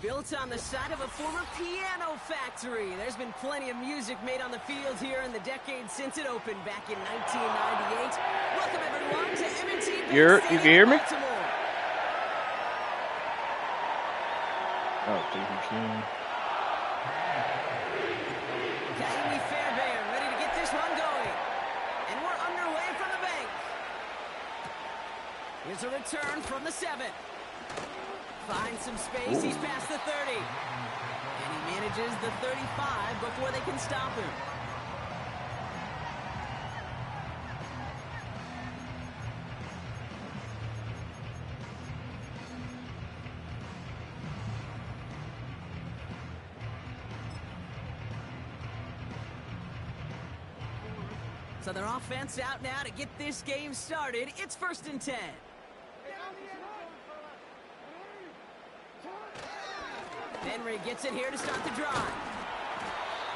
Built on the side of a former piano factory. There's been plenty of music made on the field here in the decade since it opened back in 1998. Welcome, everyone, to M&T Bank You can hear me? Baltimore. Oh, can. Kaimi Fairbairn ready to get this one going. And we're underway from the bank. Here's a return from the 7. Finds some space. He's past the 30. And he manages the 35 before they can stop him. So their offense out now to get this game started. It's 1st and 10. Henry gets it here to start the drive.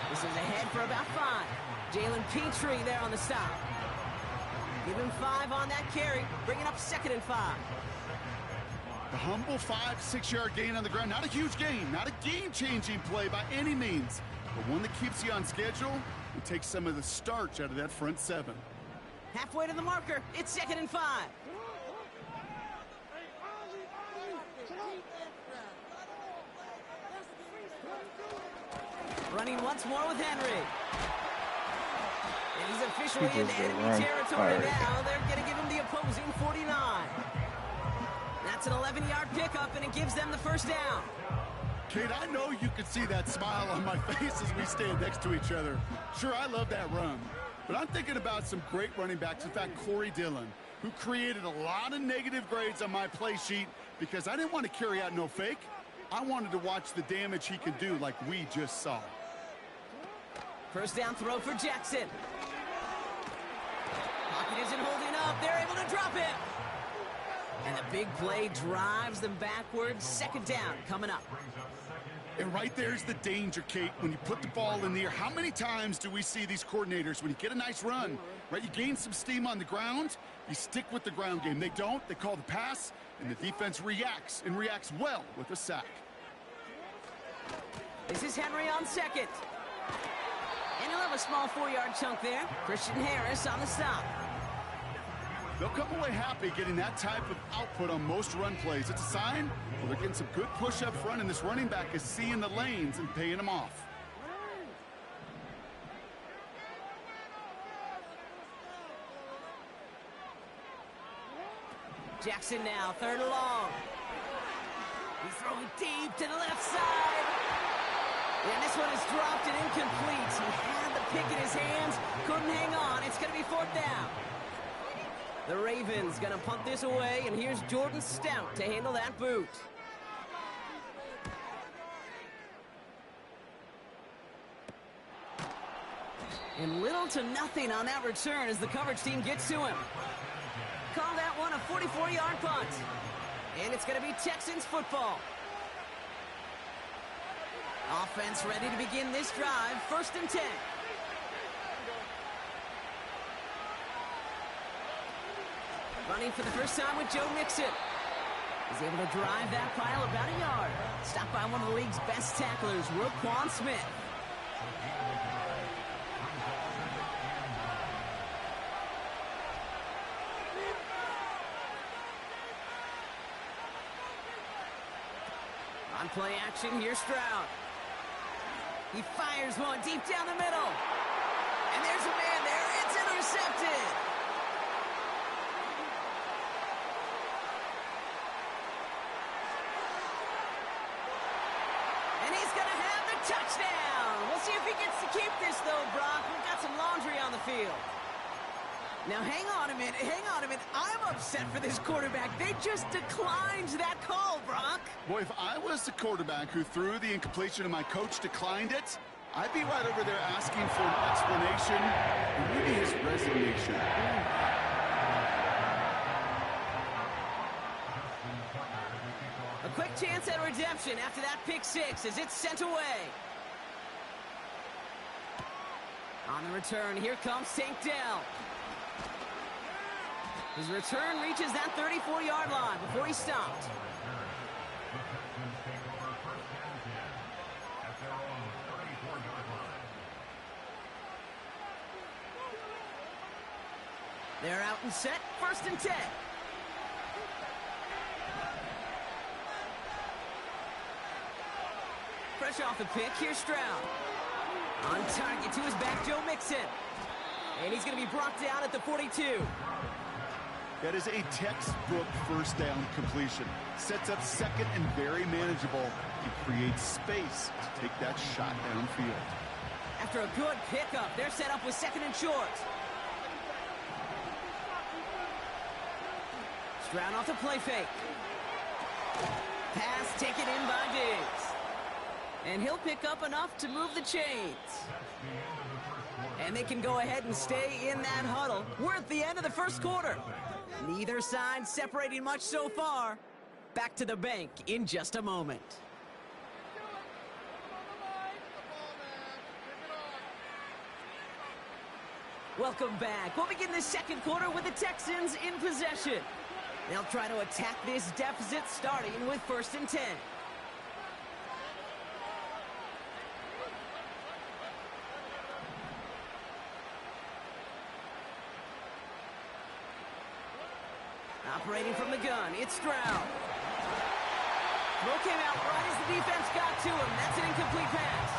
This is ahead for about 5. Jalen Petrie there on the stop. Give him 5 on that carry. Bring it up 2nd and 5. The humble 5-6-yard gain on the ground. Not a huge gain. Not a game-changing play by any means. But one that keeps you on schedule and takes some of the starch out of that front 7. Halfway to the marker. It's 2nd and 5. Running once more with Henry. And he's officially in enemy territory now. They're going to give him the opposing 49. That's an 11-yard pickup, and it gives them the 1st down. Kate, I know you can see that smile on my face as we stand next to each other. Sure, I love that run. But I'm thinking about some great running backs. In fact, Corey Dillon, who created a lot of negative grades on my play sheet because I didn't want to carry out no fake. I wanted to watch the damage he could do like we just saw. 1st down throw for Jackson. Pocket isn't holding up. They're able to drop it. And the big play drives them backwards. 2nd down coming up. And right there's the danger, Kate, when you put the ball in the air. How many times do we see these coordinators, when you get a nice run, right, you gain some steam on the ground, you stick with the ground game. They don't. They call the pass, and the defense reacts, and reacts well with a sack. This is Henry on 2nd. And he'll have a small 4-yard chunk there. Christian Harris on the stop. They'll come away happy getting that type of output on most run plays. It's a sign, well, they're getting some good push up front, and this running back is seeing the lanes and paying them off. Jackson now, 3rd and long. He's throwing deep to the left side. And this one is dropped and incomplete. He had the pick in his hands, couldn't hang on. It's going to be 4th down. The Ravens going to punt this away, and here's Jordan Stout to handle that boot. And little to nothing on that return as the coverage team gets to him. Call that one a 44-yard punt. And it's going to be Texans football. Offense ready to begin this drive. 1st and 10. Running for the first time with Joe Mixon. He's able to drive that pile about a yard. Stopped by one of the league's best tacklers, Roquan Smith. On play action, here's Stroud. He fires one deep down the middle. And there's a man there. It's intercepted. And he's going to have the touchdown. We'll see if he gets to keep this, though, Brock. We've got some laundry on the field. Now, hang on a minute. I'm upset for this quarterback. They just declined that call, Brock. Boy, if I was the quarterback who threw the incompletion and my coach declined it, I'd be right over there asking for an explanation and maybe his resignation. A quick chance at redemption after that pick 6 as it's sent away. On the return, here comes Tank Dell. His return reaches that 34-yard line before he stopped. They're out and set, 1st and 10. Fresh off the pick, here's Stroud. On target to his back, Joe Mixon. And he's going to be brought down at the 42. That is a textbook first down completion. Sets up second and very manageable. It creates space to take that shot downfield. After a good pickup, they're set up with 2nd and short. Stroud off the play fake. Pass taken in by Diggs. And he'll pick up enough to move the chains. And they can go ahead and stay in that huddle. We're at the end of the 1st quarter. Neither side separating much so far. Back to the bank in just a moment. Welcome back. We'll begin the 2nd quarter with the Texans in possession. They'll try to attack this deficit starting with 1st and 10. Operating from the gun, it's Stroud. Throw came out right as the defense got to him. That's an incomplete pass.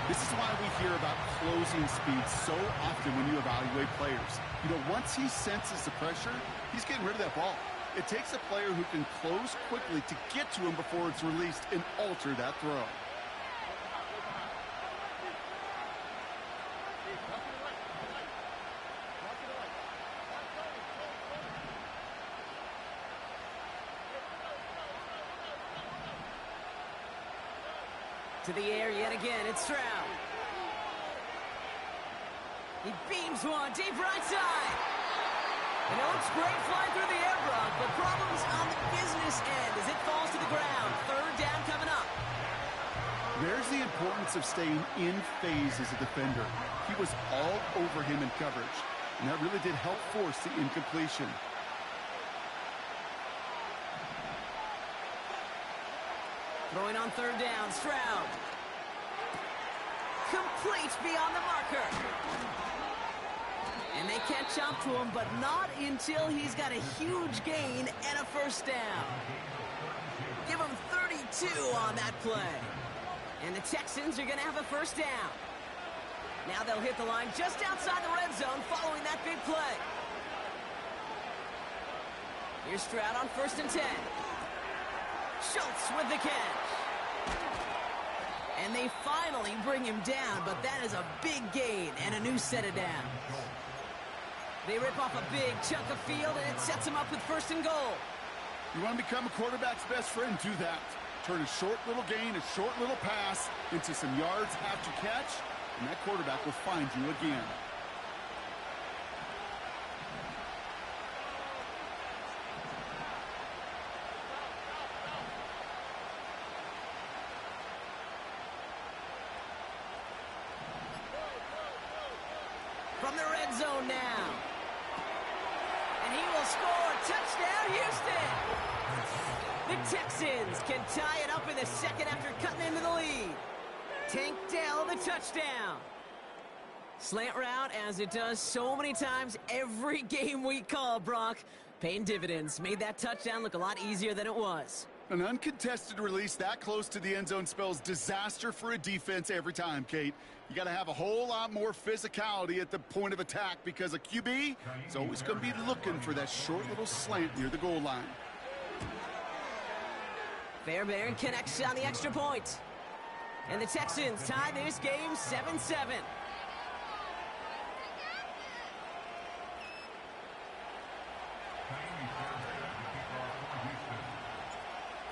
This is why we hear about closing speed so often when you evaluate players. You know, once he senses the pressure, he's getting rid of that ball. It takes a player who can close quickly to get to him before it's released and alter that throw. To the air yet again, it's Stroud. He beams one, deep right side. And it looks great flying through the air, Brock, but problems on the business end as it falls to the ground. 3rd down coming up. There's the importance of staying in phase as a defender. He was all over him in coverage, and that really did help force the incompletion. Throwing on 3rd down, Stroud. Complete beyond the marker. And they catch up to him, but not until he's got a huge gain and a 1st down. Give him 32 on that play. And the Texans are going to have a 1st down. Now they'll hit the line just outside the red zone following that big play. Here's Stroud on 1st and 10. Schultz with the catch. And they finally bring him down, but that is a big gain and a new set of downs. They rip off a big chunk of field, and it sets them up with 1st and goal. You want to become a quarterback's best friend, do that. Turn a short little gain, a short little pass into some yards after catch, and that quarterback will find you again. From the red zone now. And he will score. Touchdown, Houston! The Texans can tie it up in the 2nd after cutting into the lead. Tank Dell, the touchdown. Slant route, as it does so many times every game we call, Brock. Paying dividends. Made that touchdown look a lot easier than it was. An uncontested release that close to the end zone spells disaster for a defense every time, Kate. You got to have a whole lot more physicality at the point of attack because a QB is always going to be looking for that short little slant near the goal line. Fairbairn connects on the extra point. And the Texans tie this game 7-7.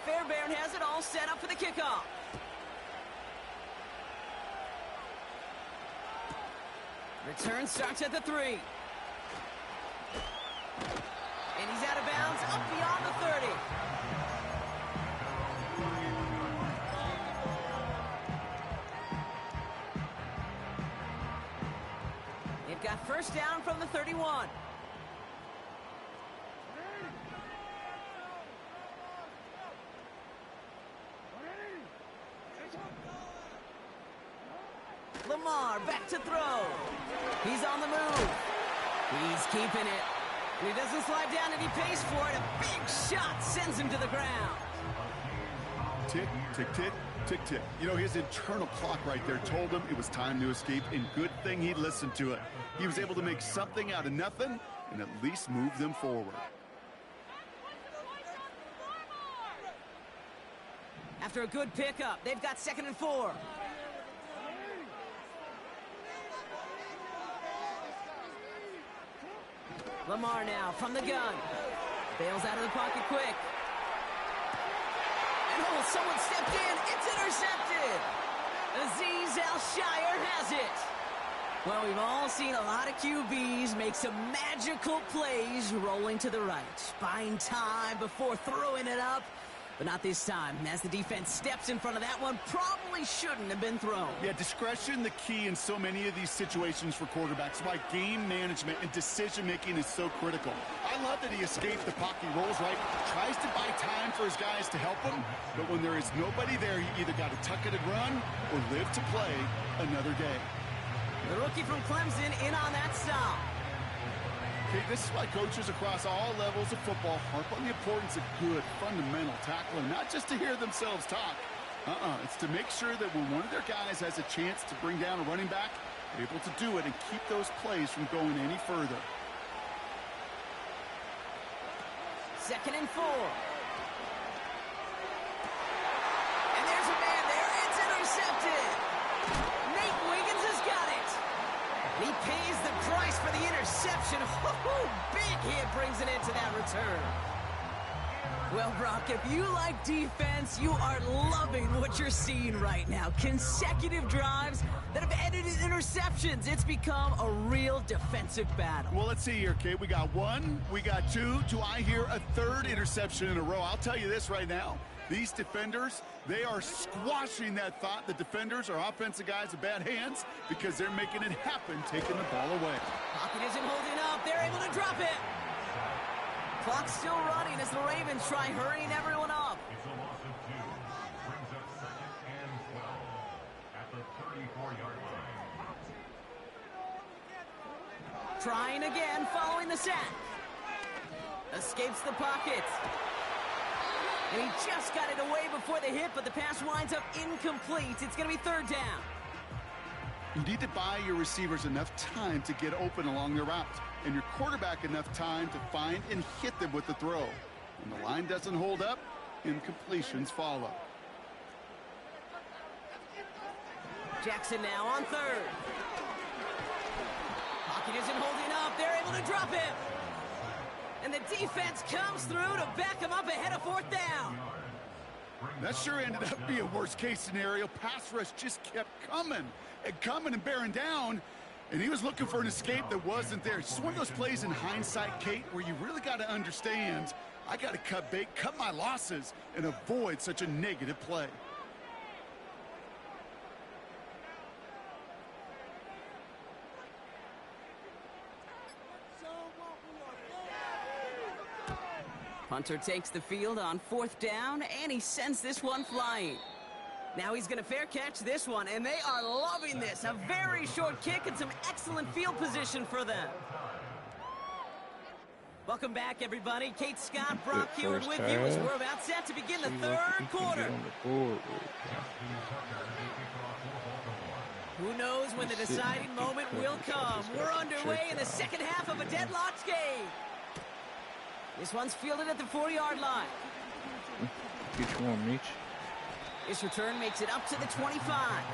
Fairbairn has it all set up for the kickoff. Return starts at the 3. And he's out of bounds up beyond the 30. They've got 1st down from the 31. Lamar back to throw. He's on the move. He's keeping it. And he doesn't slide down and he pays for it. A big shot sends him to the ground. Tick, tick, tick, tick, tick. You know, his internal clock right there told him it was time to escape, and good thing he listened to it. He was able to make something out of nothing and at least move them forward. After a good pickup, they've got 2nd and 4. Lamar now from the gun. Bails out of the pocket quick. And oh, someone stepped in. It's intercepted. Azeez Al-Shire has it. Well, we've all seen a lot of QBs make some magical plays rolling to the right, buying time before throwing it up. But not this time, as the defense steps in front of that one, probably shouldn't have been thrown. Yeah, discretion the key in so many of these situations for quarterbacks. Why game management and decision-making is so critical. I love that he escaped the pocket rolls, right? Tries to buy time for his guys to help him, but when there is nobody there, you either got to tuck it and run or live to play another day. The rookie from Clemson in on that stop. Okay, this is why coaches across all levels of football harp on the importance of good, fundamental tackling, not just to hear themselves talk. It's to make sure that when one of their guys has a chance to bring down a running back, they're able to do it and keep those plays from going any further. 2nd and 4. And there's a man there. It's intercepted. Nate Wiggins has got it. He pays the price for the interception. Big hit brings it into that return. Well, Brock, if you like defense, you are loving what you're seeing right now. Consecutive drives that have ended in interceptions. It's become a real defensive battle. Well, let's see here, Kate. We got 1, we got 2. Do I hear a 3rd interception in a row? I'll tell you this right now. These defenders, they are squashing that thought. The defenders are offensive guys with bad hands because they're making it happen, taking the ball away. Pocket isn't holding up. They're able to drop it. Clock's still running as the Ravens try hurrying everyone up. It's a loss of 2. Brings up 2nd and 12 at the 34-yard line. Trying again following the sack. Escapes the pocket. And he just got it away before the hit, but the pass winds up incomplete. It's going to be 3rd down. You need to buy your receivers enough time to get open along their route, and your quarterback enough time to find and hit them with the throw. When the line doesn't hold up, incompletions follow. Jackson now on 3rd. Pocket isn't holding up. They're able to drop him. And the defense comes through to back him up ahead of 4th down. That sure ended up being a worst-case scenario. Pass rush just kept coming and bearing down, and he was looking for an escape that wasn't there. It's just one of those plays in hindsight, Kate, where you really got to understand, I got to cut bait, cut my losses, and avoid such a negative play. Hunter takes the field on 4th down, and he sends this one flying. Now he's going to fair catch this one, and they are loving this. A very short kick and some excellent field position for them. Welcome back, everybody. Kate Scott, Brock Hewitt with you as we're about set to begin the 3rd quarter. Who knows when the deciding moment will come. We're underway in the 2nd half of a deadlocked game. This one's fielded at the 40-yard line. Get you one, Mitch. This return makes it up to the 25.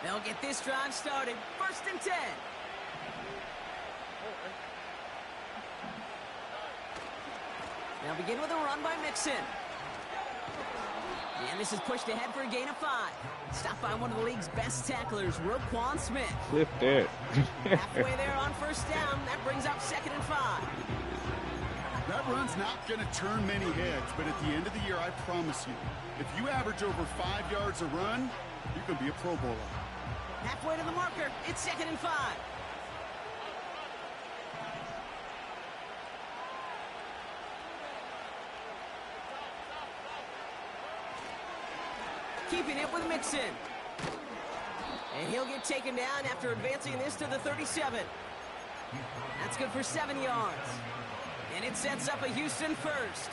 They'll get this drive started. 1st and 10. Now begin with a run by Mixon. And this is pushed ahead for a gain of 5. Stopped by one of the league's best tacklers, Roquan Smith. Flip that. Halfway there on 1st down. That brings up 2nd and 5. That run's not going to turn many heads, but at the end of the year, I promise you, if you average over 5 yards a run, you can be a Pro Bowler. Halfway to the marker. It's 2nd and 5. keeping it with Mixon. And he'll get taken down after advancing this to the 37. That's good for 7 yards. And it sets up a Houston first.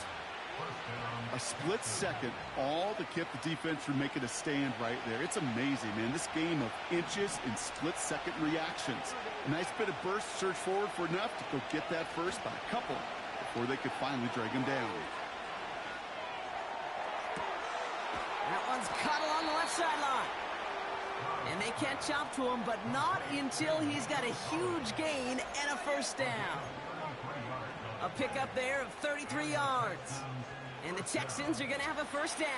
A split second, all to keep the defense from making a stand right there. It's amazing, man. This game of inches and split-second reactions. A nice bit of burst, surge forward for enough to go get that first by a couple before they could finally drag him down. That one's caught along the left sideline. And they catch up to him, but not until he's got a huge gain and a first down. A pickup there of 33 yards. And the Texans are going to have a first down.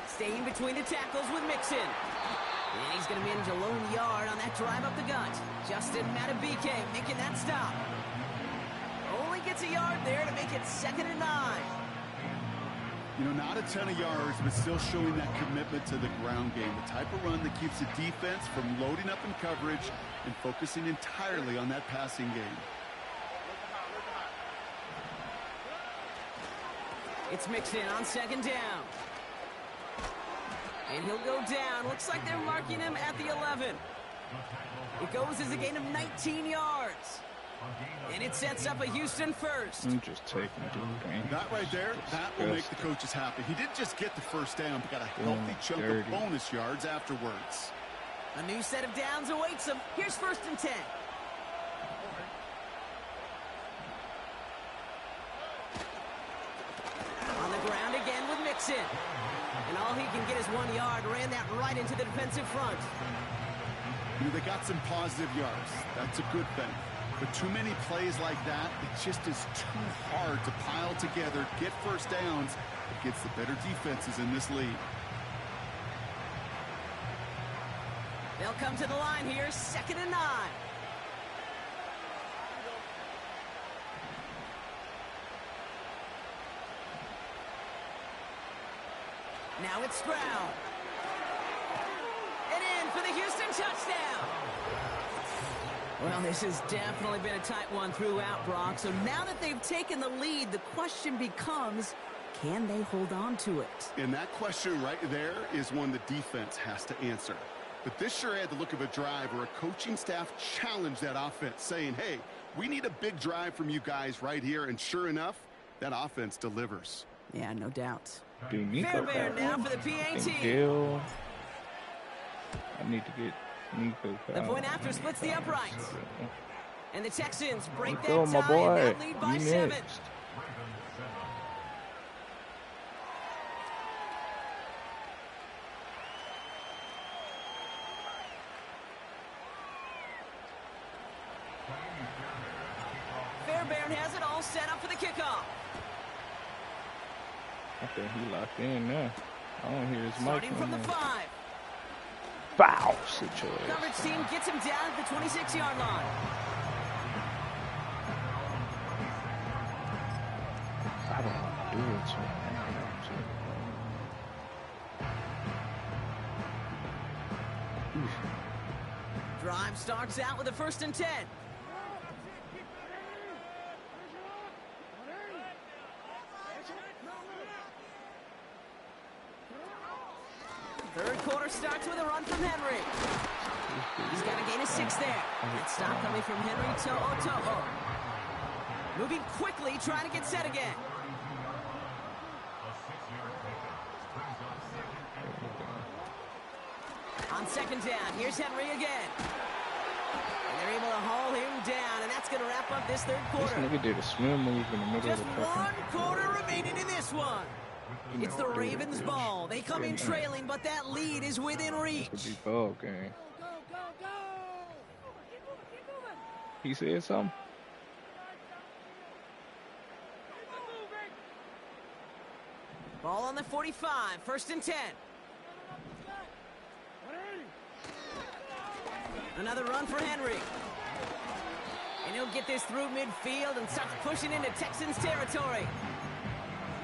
Staying between the tackles with Mixon. And he's going to manage a lone yard on that drive up the gut. Justin Matabike making that stop. Only gets a yard there to make it 2nd and 9. You know, not a ton of yards, but still showing that commitment to the ground game. The type of run that keeps the defense from loading up in coverage and focusing entirely on that passing game. It's Mixon on 2nd down. And he'll go down. Looks like they're marking him at the 11. It goes as a gain of 19 yards. And it sets up a Houston first. I'm just taking dude. That right there, that will make the coaches happy. He didn't just get the first down, but got a healthy chunk of bonus yards afterwards. A new set of downs awaits him. Here's 1st and 10. On the ground again with Mixon. And all he can get is 1 yard. Ran that right into the defensive front. You know, they got some positive yards. That's a good thing. But too many plays like that, it just is too hard to pile together, get first downs against the better defenses in this league. They'll come to the line here, 2nd and 9. Now it's Stroud. And in for the Houston touchdown. Well, this has definitely been a tight one throughout, Brock. So now that they've taken the lead, the question becomes, can they hold on to it? And that question right there is one the defense has to answer. But this sure had the look of a drive where a coaching staff challenged that offense, saying, hey, we need a big drive from you guys right here. And sure enough, that offense delivers. Yeah, no doubt. Fairbairn now for the PAT. I need to get Nico. The point after splits the uprights. And the Texans break that Go, my tie boy. and that lead by 7. Next. Fairbairn has it all set up for the kickoff. I think he locked in now. I don't hear his mic. Starting from the 5. Foul situation. Coverage team gets him down at the 26-yard line. I don't want to do it, so I don't know. Drive starts out with a 1st and 10. Third quarter starts with a run from Henry. He's got a gain of 6 there. That stop coming from Henry To'o. Moving quickly, trying to get set again. On 2nd down, here's Henry again. And they're able to haul him down, and that's going to wrap up this third quarter. This nigga did a swim move in the middle Just of the one quarter remaining in this one. It's the Ravens' ball. They come in trailing, but that lead is within reach. This would be ball game. He said something? Ball on the 45, 1st and 10. Another run for Henry. And he'll get this through midfield and starts pushing into Texans territory.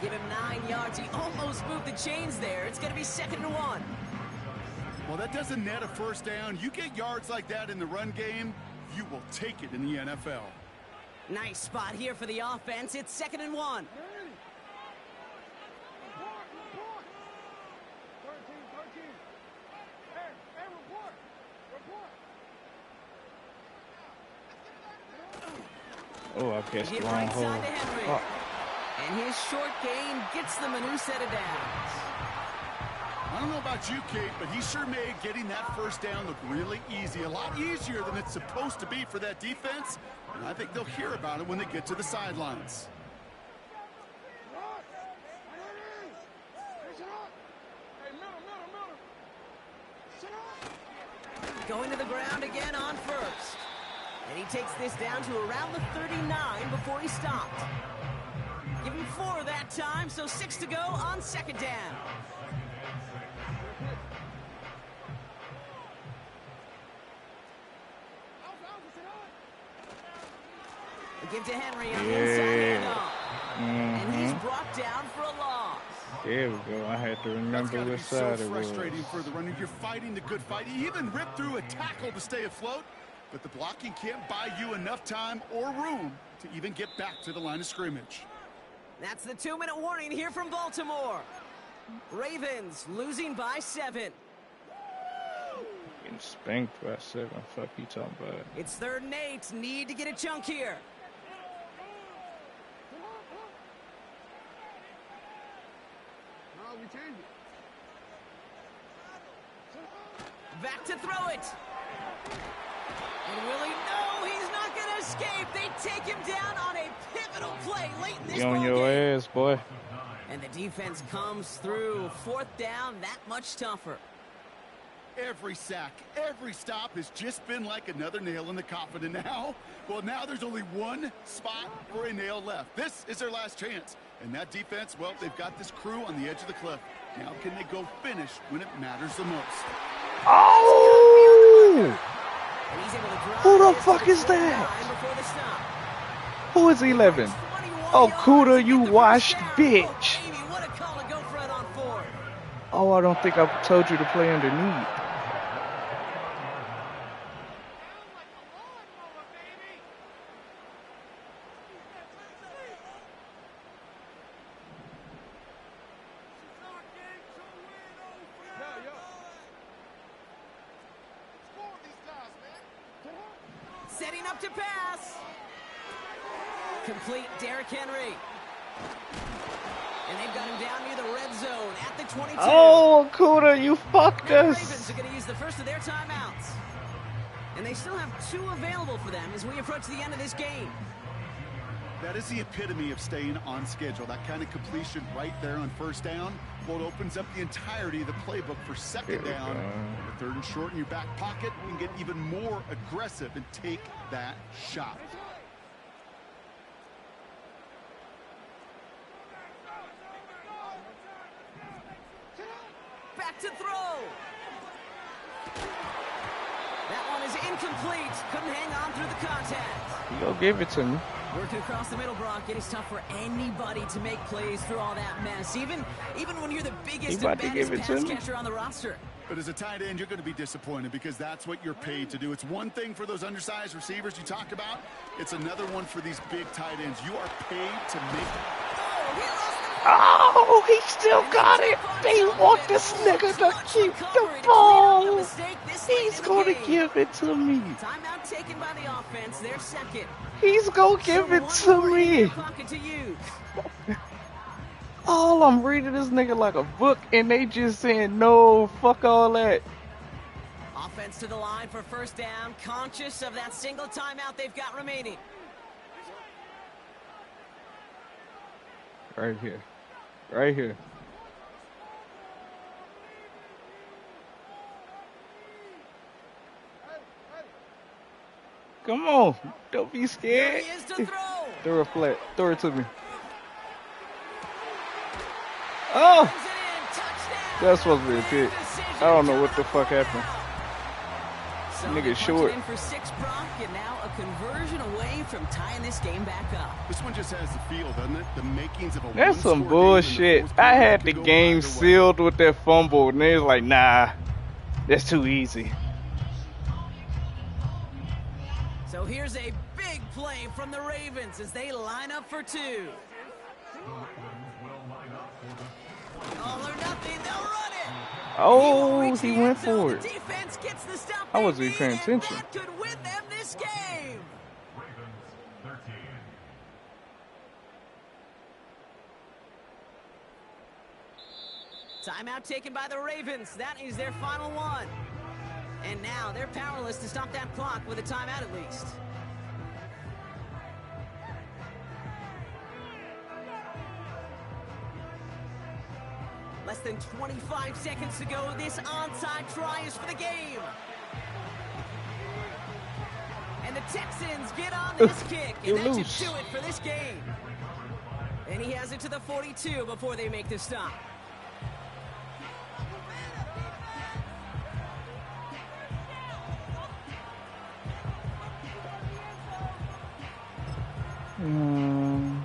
Give him 9 yards. He almost moved the chains there. It's going to be 2nd and 1. Well, that doesn't net a first down. You get yards like that in the run game, you will take it in the NFL. Nice spot here for the offense. It's 2nd and 1. Oh, I guess the Give wrong right hole. side to Henry. Oh. And his short gain gets them a new set of downs. I don't know about you, Kate, but he sure made getting that first down look really easy. A lot easier than it's supposed to be for that defense. And I think they'll hear about it when they get to the sidelines. Going to the ground again on first. And he takes this down to around the 39 before he stopped. Give him 4 that time, so 6 to go on 2nd down. They give to Henry on the inside handoff. And he's brought down for a loss. There we go. I had to remember which side That's it gotta be was. so frustrating for the runner. You're fighting the good fight. He even ripped through a tackle to stay afloat, but the blocking can't buy you enough time or room to even get back to the line of scrimmage. That's the 2-minute warning here from Baltimore. Ravens losing by 7. Getting spanked by 7. Fuck you talking about? It's 3rd and 8. Need to get a chunk here. Back to throw it. And will he? No, he's not going to escape. They take him down on a pivotal play late in this You on ball your game. ass, boy. And the defense comes through. 4th down, that much tougher. Every sack, every stop has just been like another nail in the coffin. And now, well, now there's only one spot for a nail left. This is their last chance. And that defense, well, they've got this crew on the edge of the cliff. Now can they go finish when it matters the most? Oh! And he's able to drive Who the this fuck to is 29 that? before the stop. Who is 11? 21 Oh, yards Cuda, to you get the washed first down. bitch. Oh, baby, what a call to go for it on 4th. Oh, I don't think I told you to play underneath. Setting up to pass. Complete Derrick Henry. And they've got him down near the red zone at the 22. Oh, Cuda, you fucked Now the us. Ravens are going to use the first of their timeouts. And they still have 2 available for them as we approach the end of this game. That is the epitome of staying on schedule. That kind of completion right there on 1st down. Well, it opens up the entirety of the playbook for 2nd down. The 3rd and short in your back pocket. You can get even more aggressive and take that shot. Back to throw. That one is incomplete. Couldn't hang on through the contact. You go give it to me. Working across the middle, Brock. It is tough for anybody to make plays through all that mess. Even when you're the biggest and baddest pass catcher on the roster. But as a tight end, you're going to be disappointed because that's what you're paid to do. It's one thing for those undersized receivers you talk about. It's another one for these big tight ends. You are paid to make it. Oh, he still got it. They want this nigga to keep the ball. He's going to give it to me. Timeout taken by the offense. Their 2nd. He's going to give it to me. Pocket to use. Oh, I'm reading this nigga like a book, and they just saying, no, fuck all that. Offense to the line for 1st down. Conscious of that single timeout they've got remaining. Right here. Right here. Come on. Don't be Here scared. he is to throw. Throw it flat. Throw it to me. Oh! Brings it in. Touchdown. That's supposed to be a pick. Decision. I don't know what the fuck happened. So Nigga they punch short. it in for 6, Brock, and now a conversion away from tying this game back up. This one just has the feel, doesn't it? The makings of a That's some one-score game in the bullshit. fourth I quarter had could the go game either way. sealed with that fumble, and they was like, nah. That's too easy. So here's a big play from the Ravens as they line up for two. All or nothing, they'll run it. Oh, he He went zone. for The it. defense gets the stop I they wasn't need, paying and attention. that could win them this game. Ravens 13. Timeout taken by the Ravens. That is their final one. And now they're powerless to stop that clock with a timeout at least. Less than 25 seconds to go. This onside try is for the game. And the Texans get on this kick. And that should do it for this game. And he has it to the 42 before they make the stop. And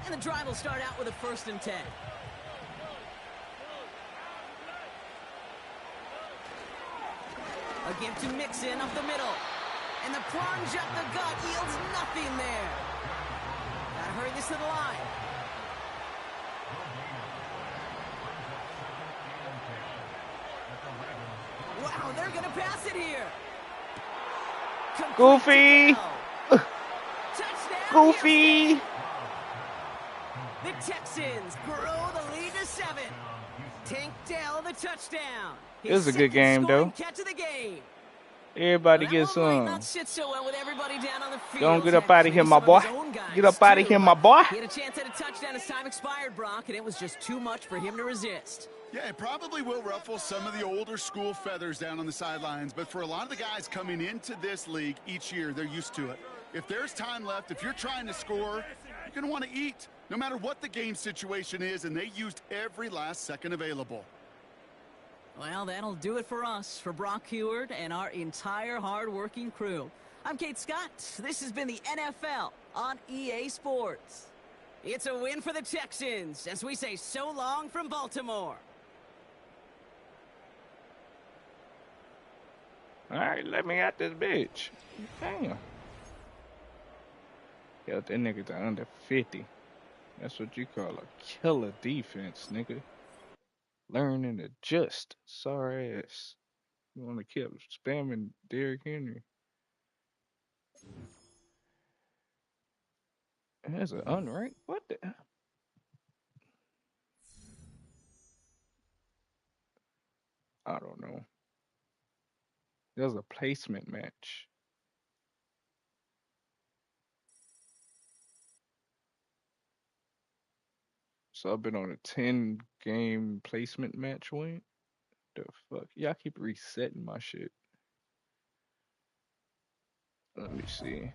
the drive will start out with a 1st and 10. A give to Mixon up the middle. And the plunge up the gut yields nothing there. Gotta hurry this to the line. Wow, they're gonna pass it here. Goofy. Touchdown, Goofy. Houston. The Texans grow the lead to 7. Tank Dell the touchdown. It was a good game, though. Catch of the game. Everybody get some. Not sit so well with everybody down on the field. Don't get up out of here, my boy. Get up out of here, my boy. He had a chance at a touchdown as time expired, Brock, and it was just too much for him to resist. Yeah, it probably will ruffle some of the older school feathers down on the sidelines, but for a lot of the guys coming into this league each year, they're used to it. If there's time left, if you're trying to score, you're going to want to eat, no matter what the game situation is, and they used every last second available. Well, that'll do it for us, for Brock Heward and our entire hard-working crew. I'm Kate Scott. This has been the NFL on EA Sports. It's a win for the Texans as we say so long from Baltimore. All right, let me out this bitch. Damn. Yo, that nigga to under 50. That's what you call a killer defense, nigga. Learn and adjust. Sorry ass. You want to keep spamming Derrick Henry. That's an unranked. What the? I don't know. There's a placement match. So I've been on a 10-game placement match win. The fuck? Y'all keep resetting my shit. Let me see.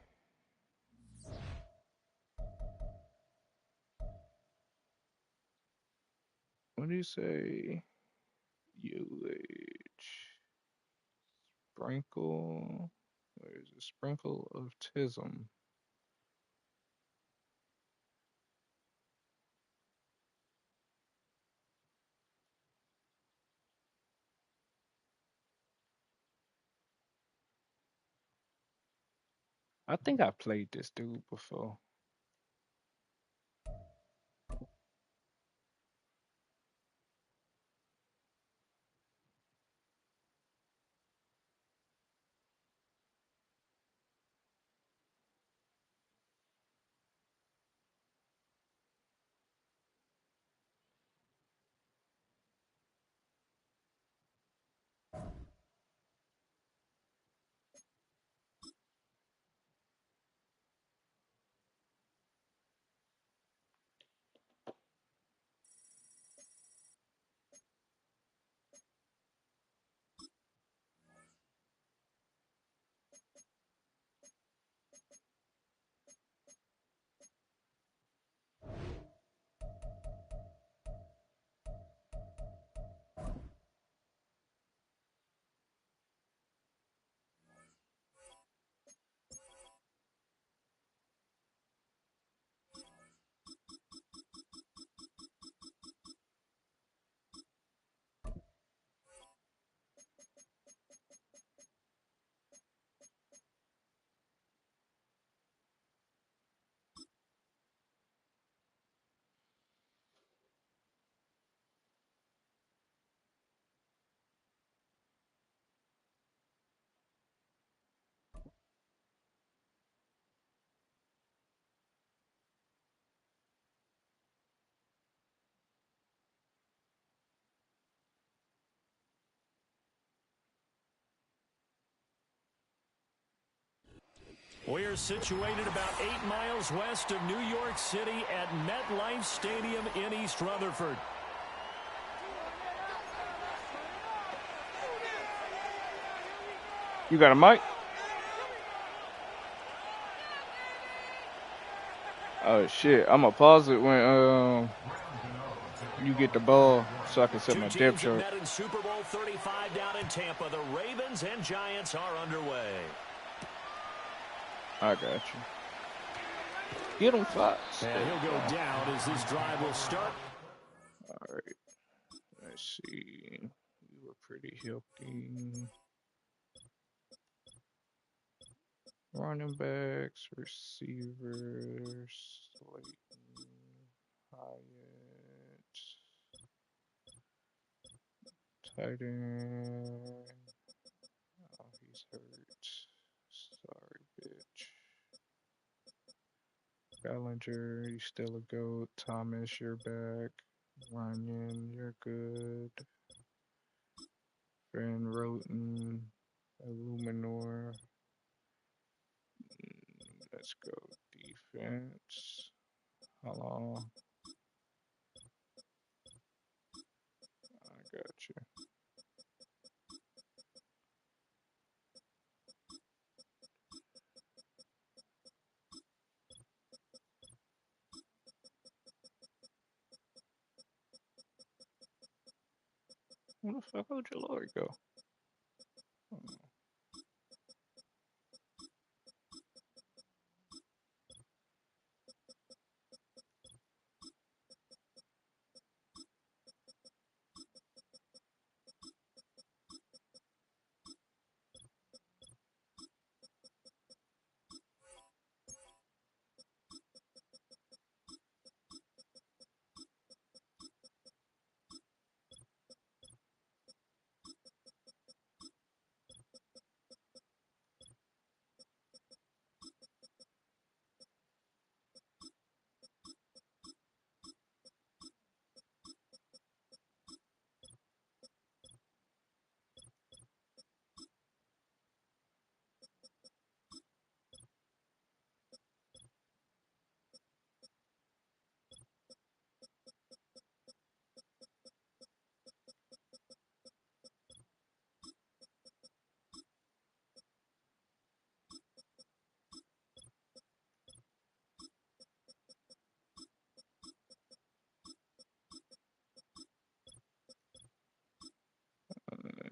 What do you say? UH. Sprinkle. Where's a sprinkle of tism? I think I played this dude before. We're situated about 8 miles west of New York City at MetLife Stadium in East Rutherford. You got a mic? Oh shit! I'm gonna pause it when you get the ball so I can set my depth chart. Met in Super Bowl 35 down in Tampa. The Ravens and Giants are underway. I got you. Get him, Fox. And he'll go down as this drive will start. All right. Let's see. We were pretty healthy. Running backs, receivers, Slayton, Hyatt, tight end. Oh, he's hurt. Sorry, bitch. Bellinger, you still a goat. Thomas, you're back. Runyon, you're good. Van Roten, Illuminor. Let's go defense. Hello. I got you. Where the fuck would your Lord go?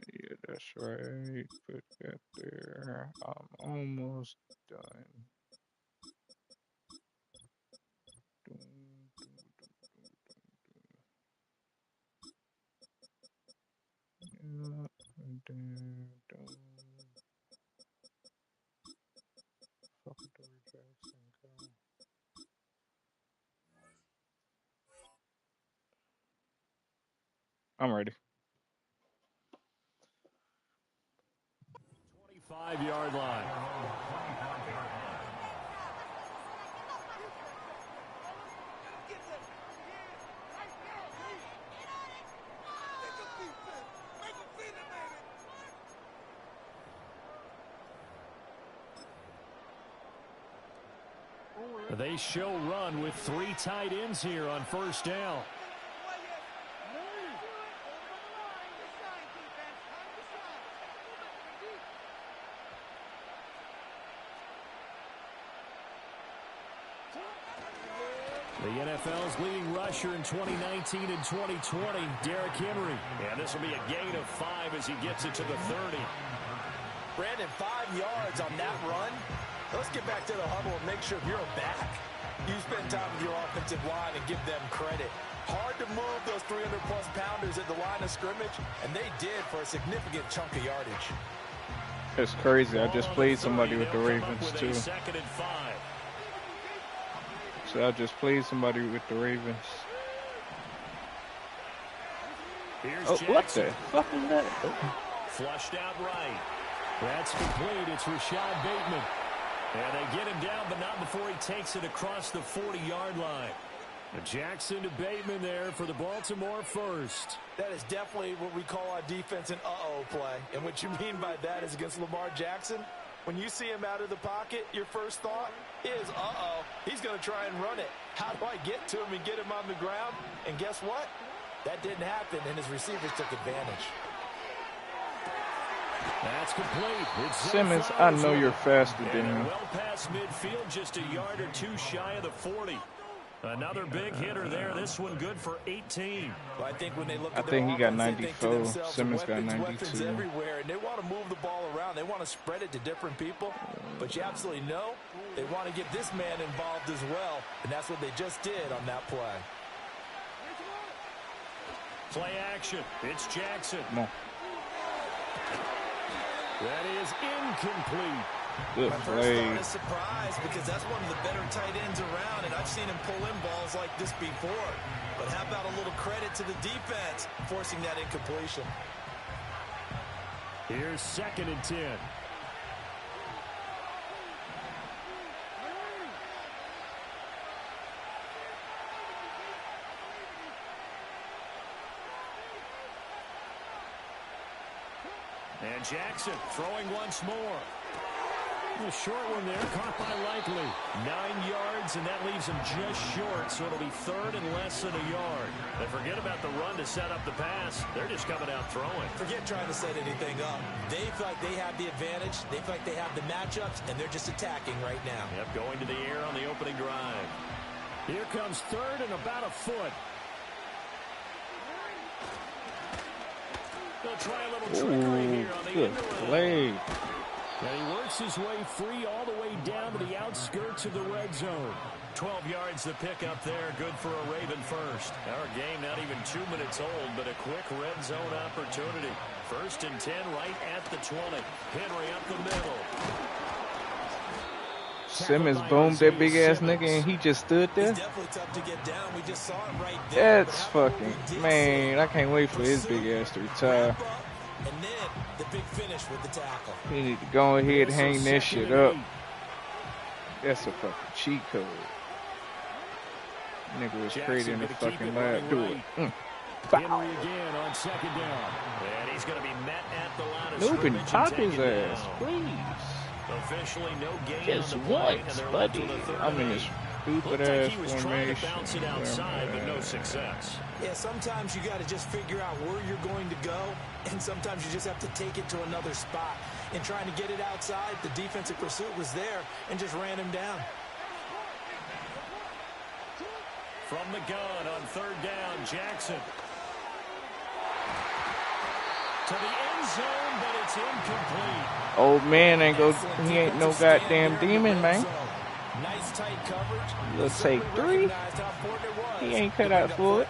Yeah, that's right. Put that there. I'm almost done. Yeah, and then fuck Dory Jackson, go. I'm ready. 25-yard line. They show run with 3 tight ends here on first down. The NFL's leading rusher in 2019 and 2020, Derrick Henry. And this will be a gain of 5 as he gets it to the 30. Brandon, 5 yards on that run. Let's get back to the huddle and make sure you're back. You spend time with your offensive line and give them credit. Hard to move those 300-plus pounders at the line of scrimmage, and they did for a significant chunk of yardage. It's crazy. I just played somebody with the Ravens, too. So I just played somebody with the Ravens. Oh, what the fuck is that? Flushed out right. That's complete. It's Rashad Bateman. And they get him down, but not before he takes it across the 40-yard line. Jackson to Bateman there for the Baltimore first. That is definitely what we call our defense an uh-oh play. And what you mean by that is against Lamar Jackson, When you see him out of the pocket, your first thought is, uh-oh, he's going to try and run it. How do I get to him and get him on the ground? And guess what? That didn't happen, and his receivers took advantage. That's complete. It's Simmons, I know you're faster than him. Well past midfield, just a yard or two shy of the 40. Another big hitter there. This one good for 18. Well, I think when they look I at think their he got offense, they think to 94. themselves, Simmons got weapons 92. everywhere, and they want to move the ball around. They want to spread it to different people. But you absolutely know they want to get this man involved as well, and that's what they just did on that play. Play action. It's Jackson. Come on. That is incomplete. Good My first play. thought is surprise because that's one of the better tight ends around, and I've seen him pull in balls like this before. But how about a little credit to the defense forcing that incompletion? Here's 2nd and 10. And Jackson throwing once more. A short one there, caught by Likely. 9 yards, and that leaves him just short, so it'll be 3rd and less than a yard. And forget about the run to set up the pass. They're just coming out throwing. Forget trying to set anything up. They feel like they have the advantage. They feel like they have the matchups, and they're just attacking right now. Yep, going to the air on the opening drive. Here comes 3rd and about a foot. They'll try a little trickery here on the Good play. And he works his way free all the way down to the outskirts of the red zone. 12 yards to pick up there. Good for a Raven first. Our game not even 2 minutes old, but a quick red zone opportunity. 1st and 10 right at the 20. Henry up the middle. Simmons boomed that big ass nigga and he just stood there. It's definitely tough to get down. We just saw it right there. That's fucking, man, I can't wait for his big ass to retire. And then the big finish with the tackle. He need to go ahead and hang that shit up. That's a fucking cheat code. Nigga was creating the fucking lab. Do it. Henry again on 2nd down. And he's going to be met at the line of Newbin, scrimmage pop and take his it ass, down. please. Officially no gain Just on the play, and once, they're buddy. left with a 3rd I'm in and this 8. stupid Looked like ass he was trying to formation. bounce it outside, but no success. Yeah, sometimes you got to just figure out where you're going to go, and sometimes you just have to take it to another spot. In trying to get it outside, the defensive pursuit was there and just ran him down. From the gun on 3rd down, Jackson. To the end zone, but it's incomplete. Old man ain't go. He ain't no goddamn demon, man. Nice tight coverage. He'll take 3. He ain't cut out for it.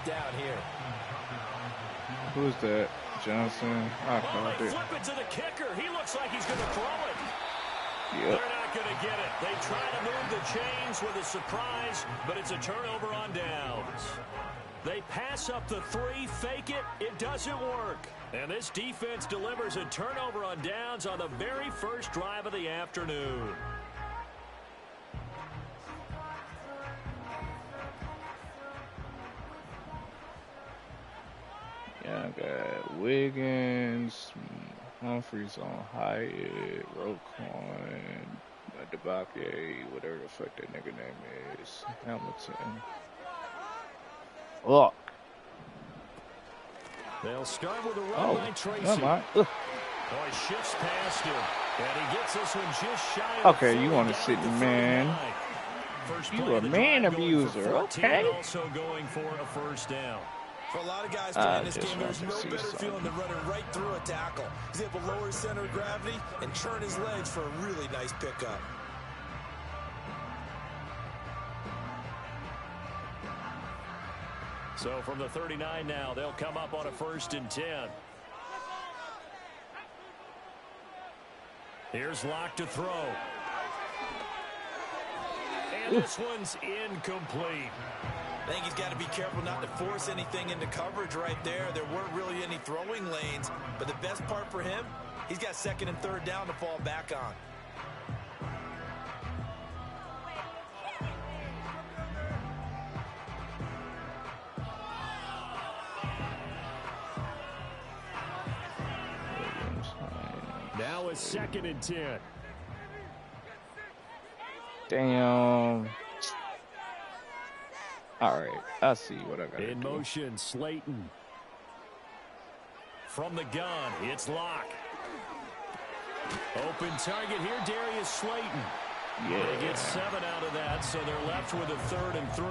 Who's that? Johnson. I Oh, called they it. flip it to the kicker. He looks like he's going to throw it. Yep. They're not going to get it. They try to move the chains with a surprise, but it's a turnover on downs. They pass up the 3, fake it. It doesn't work. And this defense delivers a turnover on downs on the very first drive of the afternoon. Yeah, I got Wiggins, Humphreys on Hyatt, Roquan, Debake, whatever the fuck that nigga name is, Hamilton. Look. They'll start with a run by Tracy. Come on. Oh, he shifts past him. And he gets this one just shy of Okay, you want to sit, man. You a man abuser, okay? Also going for a 1st down. For a lot of guys playing this just game, there's want no to see better feeling something. than running right through a tackle. He's able to lower his center of gravity and churn his legs for a really nice pickup. So from the 39 now, they'll come up on a 1st and 10. Here's Locke to throw. And this one's incomplete. I think he's got to be careful not to force anything into coverage right there. There weren't really any throwing lanes, but the best part for him, he's got 2nd and 3rd down to fall back on. Now it's 2nd and 10. Damn. All right, I see what I gotta In do. motion, Slayton. From the gun, it's Locke. Open target here, Darius Slayton. Yeah. They get 7 out of that, so they're left with a 3rd and 3.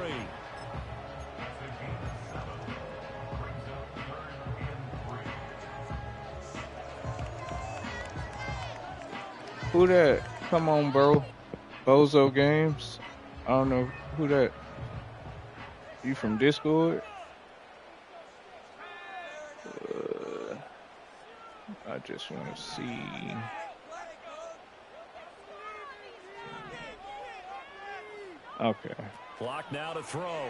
Who that? Come on, bro. Bozo Games. I don't know who that. You from Discord? I just want to see. Okay. Clock now to throw.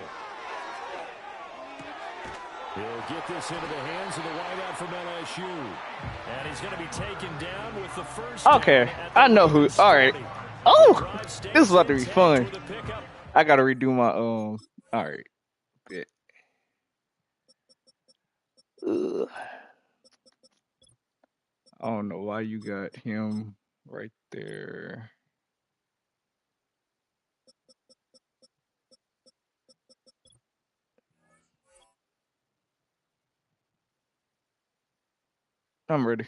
He'll get this into the hands of the wideout from LSU. And he's going to be taken down with the first. Okay. I know who. All right. Oh, this is about to be fun. I got to redo my, all right. Bit. I don't know why you got him right there. I'm ready.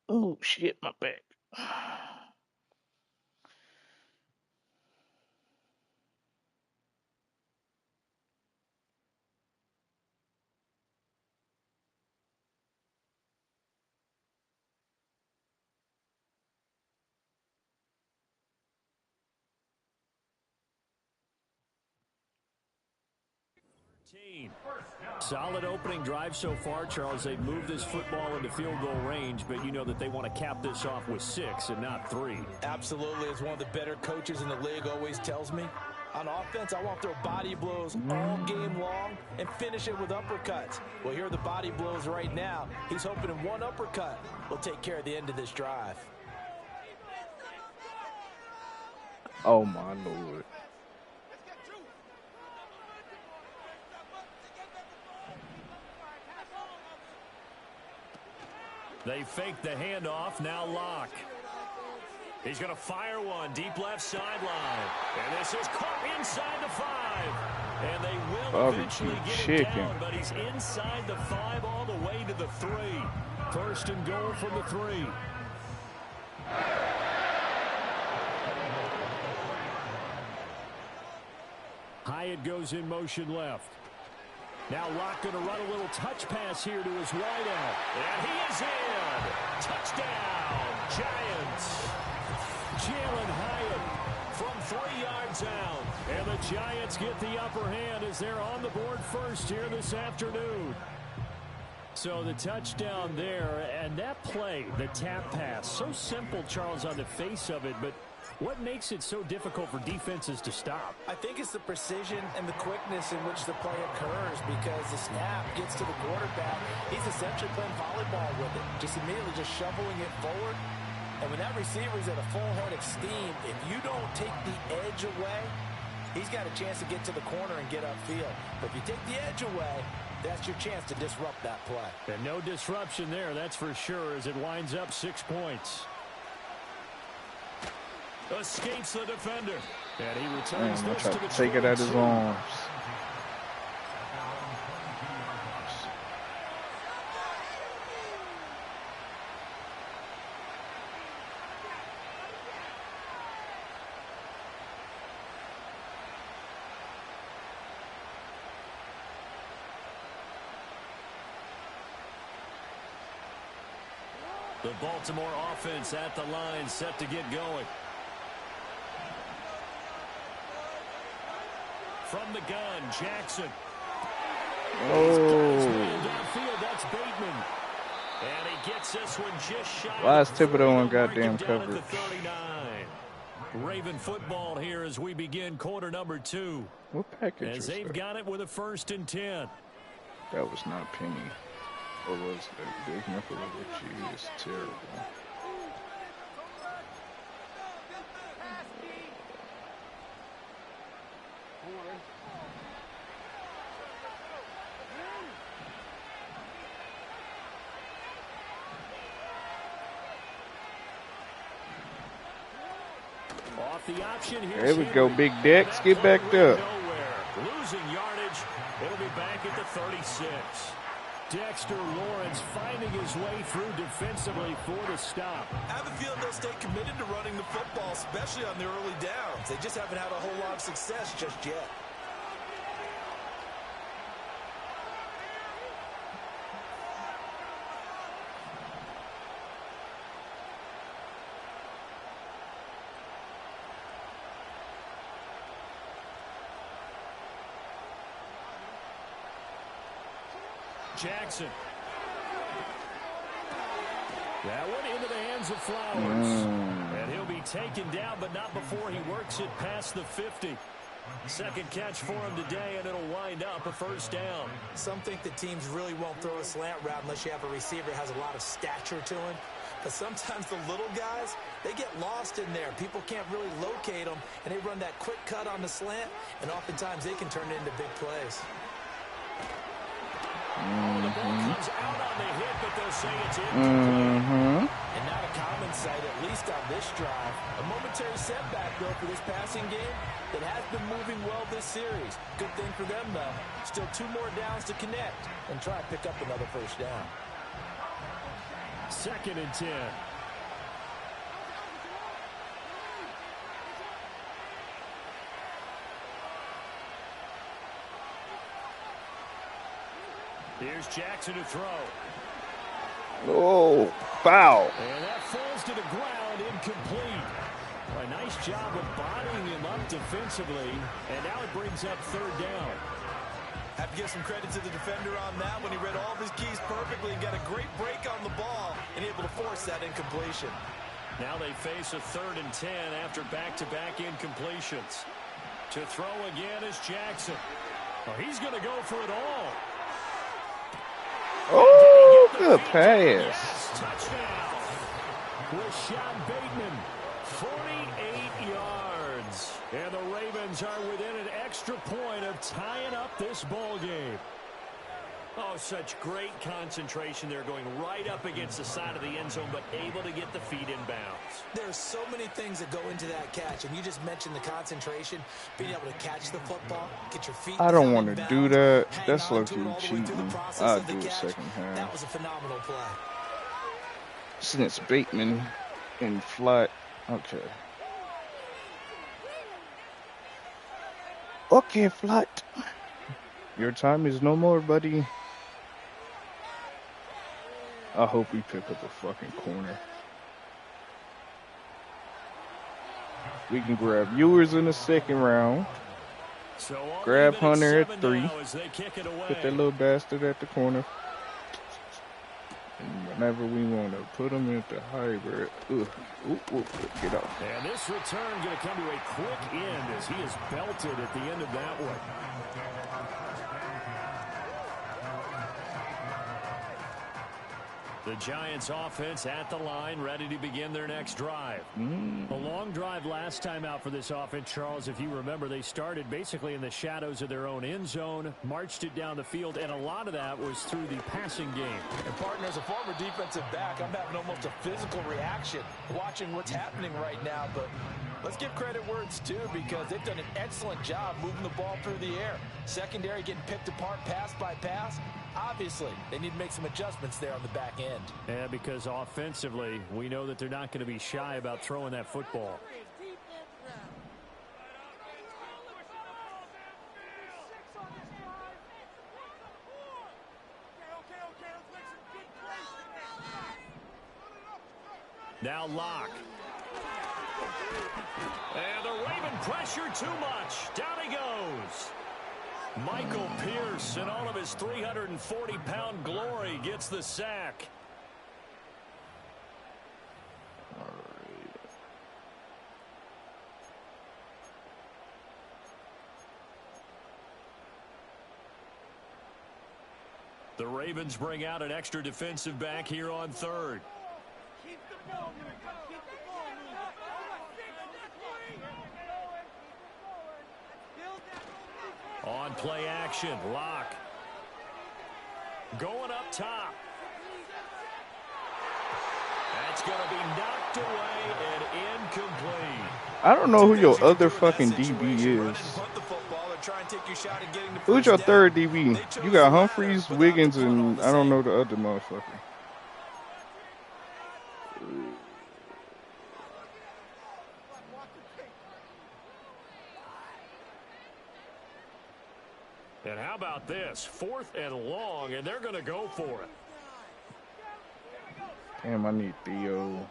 Oh, shit, my back. Solid opening drive so far, Charles. They've moved this football into field goal range, but you know that they want to cap this off with 6 and not 3. Absolutely. As one of the better coaches in the league always tells me, on offense, I want to throw body blows all game long and finish it with uppercuts. Well, here are the body blows right now. He's hoping in one uppercut will take care of the end of this drive. Oh, my Lord. They fake the handoff. Now Locke. He's going to fire one deep left sideline. And this is caught inside the 5. And they will eventually get it down, but he's inside the 5 all the way to the 3. 1st and goal from the 3. Hyatt goes in motion left. Now Locke going to run a little touch pass here to his wideout. And he is in. Touchdown, Giants. Jalen Hyatt from 3 yards out. And the Giants get the upper hand as they're on the board first here this afternoon. So the touchdown there, and that play, the tap pass, so simple, Charles, on the face of it, but what makes it so difficult for defenses to stop? I think it's the precision and the quickness in which the play occurs, because the snap gets to the quarterback. He's essentially playing volleyball with it, just immediately just shoveling it forward. And when that receiver's at a full head of steam, if you don't take the edge away, he's got a chance to get to the corner and get upfield. But if you take the edge away, that's your chance to disrupt that play. And no disruption there, that's for sure, as it winds up 6 points. Escapes the defender. And he returns this to the take it at his arms. The Baltimore offense at the line, set to get going. From the gun, Jackson. Oh. Downfield, that's Bateman. And he gets this one just shy. Why is Thibodeau on goddamn coverage? Raven football here as we begin quarter number 2. What package as they've got it with a 1st and 10. That was not Penny. Or was that Big Knuckle? Which is terrible. off the option. There Here's we go, Henry. Big Dex. Get back there. Nowhere. Losing yardage. It'll be back at the 36. Dexter Lawrence finding his way through defensively for the stop. I have a feeling they'll stay committed to running the football, especially on the early downs. They just haven't had a whole lot of success just yet. Jackson. That one into the hands of Flowers. And he'll be taken down, but not before he works it past the 50. Second catch for him today, and it'll wind up a first down. Some think the teams really won't throw a slant route unless you have a receiver that has a lot of stature to him. But sometimes the little guys, they get lost in there. People can't really locate them, and they run that quick cut on the slant, and oftentimes they can turn it into big plays. The ball comes out on the hit, but they'll say it's incomplete. And not a common sight, at least on this drive. A momentary setback, though, for this passing game that has been moving well this series. Good thing for them, though. Still 2 more downs to connect and try to pick up another first down. 2nd and 10. Here's Jackson to throw. Oh, foul. And that falls to the ground, incomplete. A nice job of bodying him up defensively, and now it brings up 3rd down. Have to give some credit to the defender on that when he read all of his keys perfectly and got a great break on the ball and able to force that incompletion. Now they face a 3rd and 10 after back-to-back incompletions. To throw again is Jackson. Oh, he's going to go for it all. Oh, good pass. Yes, touchdown. Rashad Bateman, 48 yards. And the Ravens are within an extra point of tying up this ball game. Oh, such great concentration there, going right up against the side of the end zone, but able to get the feet in bounds. There's so many things that go into that catch, and you just mentioned the concentration, being able to catch the football, get your feet. I don't want to do that. That's low-key cheating. I'll do the second half. That was a phenomenal play. Since Bateman in flat. Okay. Okay, flat. Your time is no more, buddy. I hope we pick up a fucking corner. We can grab viewers in the 2nd round. So Grab Hunter at 3. Put that little bastard at the corner. And whenever we want to put him at the hybrid. Get off. And this return going to come to a quick end as he is belted at the end of that one. The Giants offense at the line, ready to begin their next drive. A long drive last time out for this offense, Charles. If you remember, they started basically in the shadows of their own end zone, marched it down the field, and a lot of that was through the passing game. And partner, as a former defensive back, I'm having almost a physical reaction watching what's happening right now. But let's give credit where it's due, because they've done an excellent job moving the ball through the air. Secondary getting picked apart pass by pass. Obviously, they need to make some adjustments there on the back end. Yeah, because offensively, we know that they're not going to be shy about throwing that football. Now Locke. And the Raven pressure too much. Down he goes. Michael Pierce, in all of his 340-pound glory, gets the sack. The Ravens bring out an extra defensive back here on 3rd. On play action, Locke. Going up top. That's going to be knocked away and incomplete. I don't know Two who things your you can do other in that fucking situation: DB run and is. punt the football, or try and take your shot at getting the Who's your first down. third DB? They You chose the got latter, Humphreys, but they'll have to Wiggins, punt all and the I don't same. know the other motherfucker. And how about this? 4th and long, and they're going to go for it. Damn, I need Theo.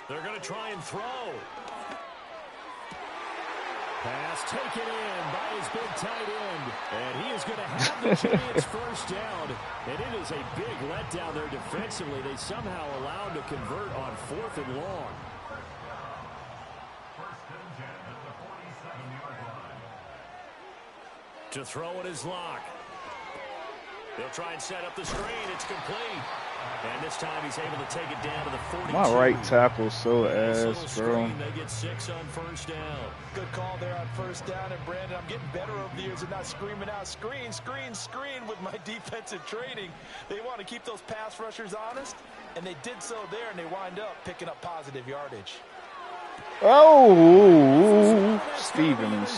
They're going to try and throw. Pass taken in by his big tight end. And he is going to have the Giants first down. And it is a big letdown there defensively. They somehow allowed to convert on 4th and long. To throw it is Locke. They'll try and set up the screen. It's complete. And this time he's able to take it down to the 42. My right tackle's so Nice little ass, bro. screen. They get 6 on first down. Good call there on first down. And Brandon, I'm getting better over the years and not screaming out screen, screen, screen with my defensive training. They want to keep those pass rushers honest, and they did so there, and they wind up picking up positive yardage. Oh, Stevens.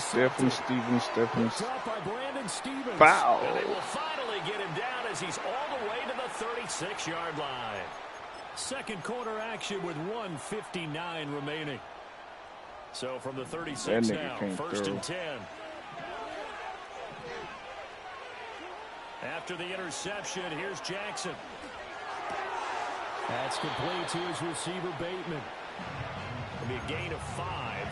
Foul. And they will finally get him down as he's all the way to the 36-yard line. Second quarter action with 1:59 remaining. So from the 36 now, first and 10. After the interception, here's Jackson. That's complete to his receiver, Bateman. It'll be a gain of 5,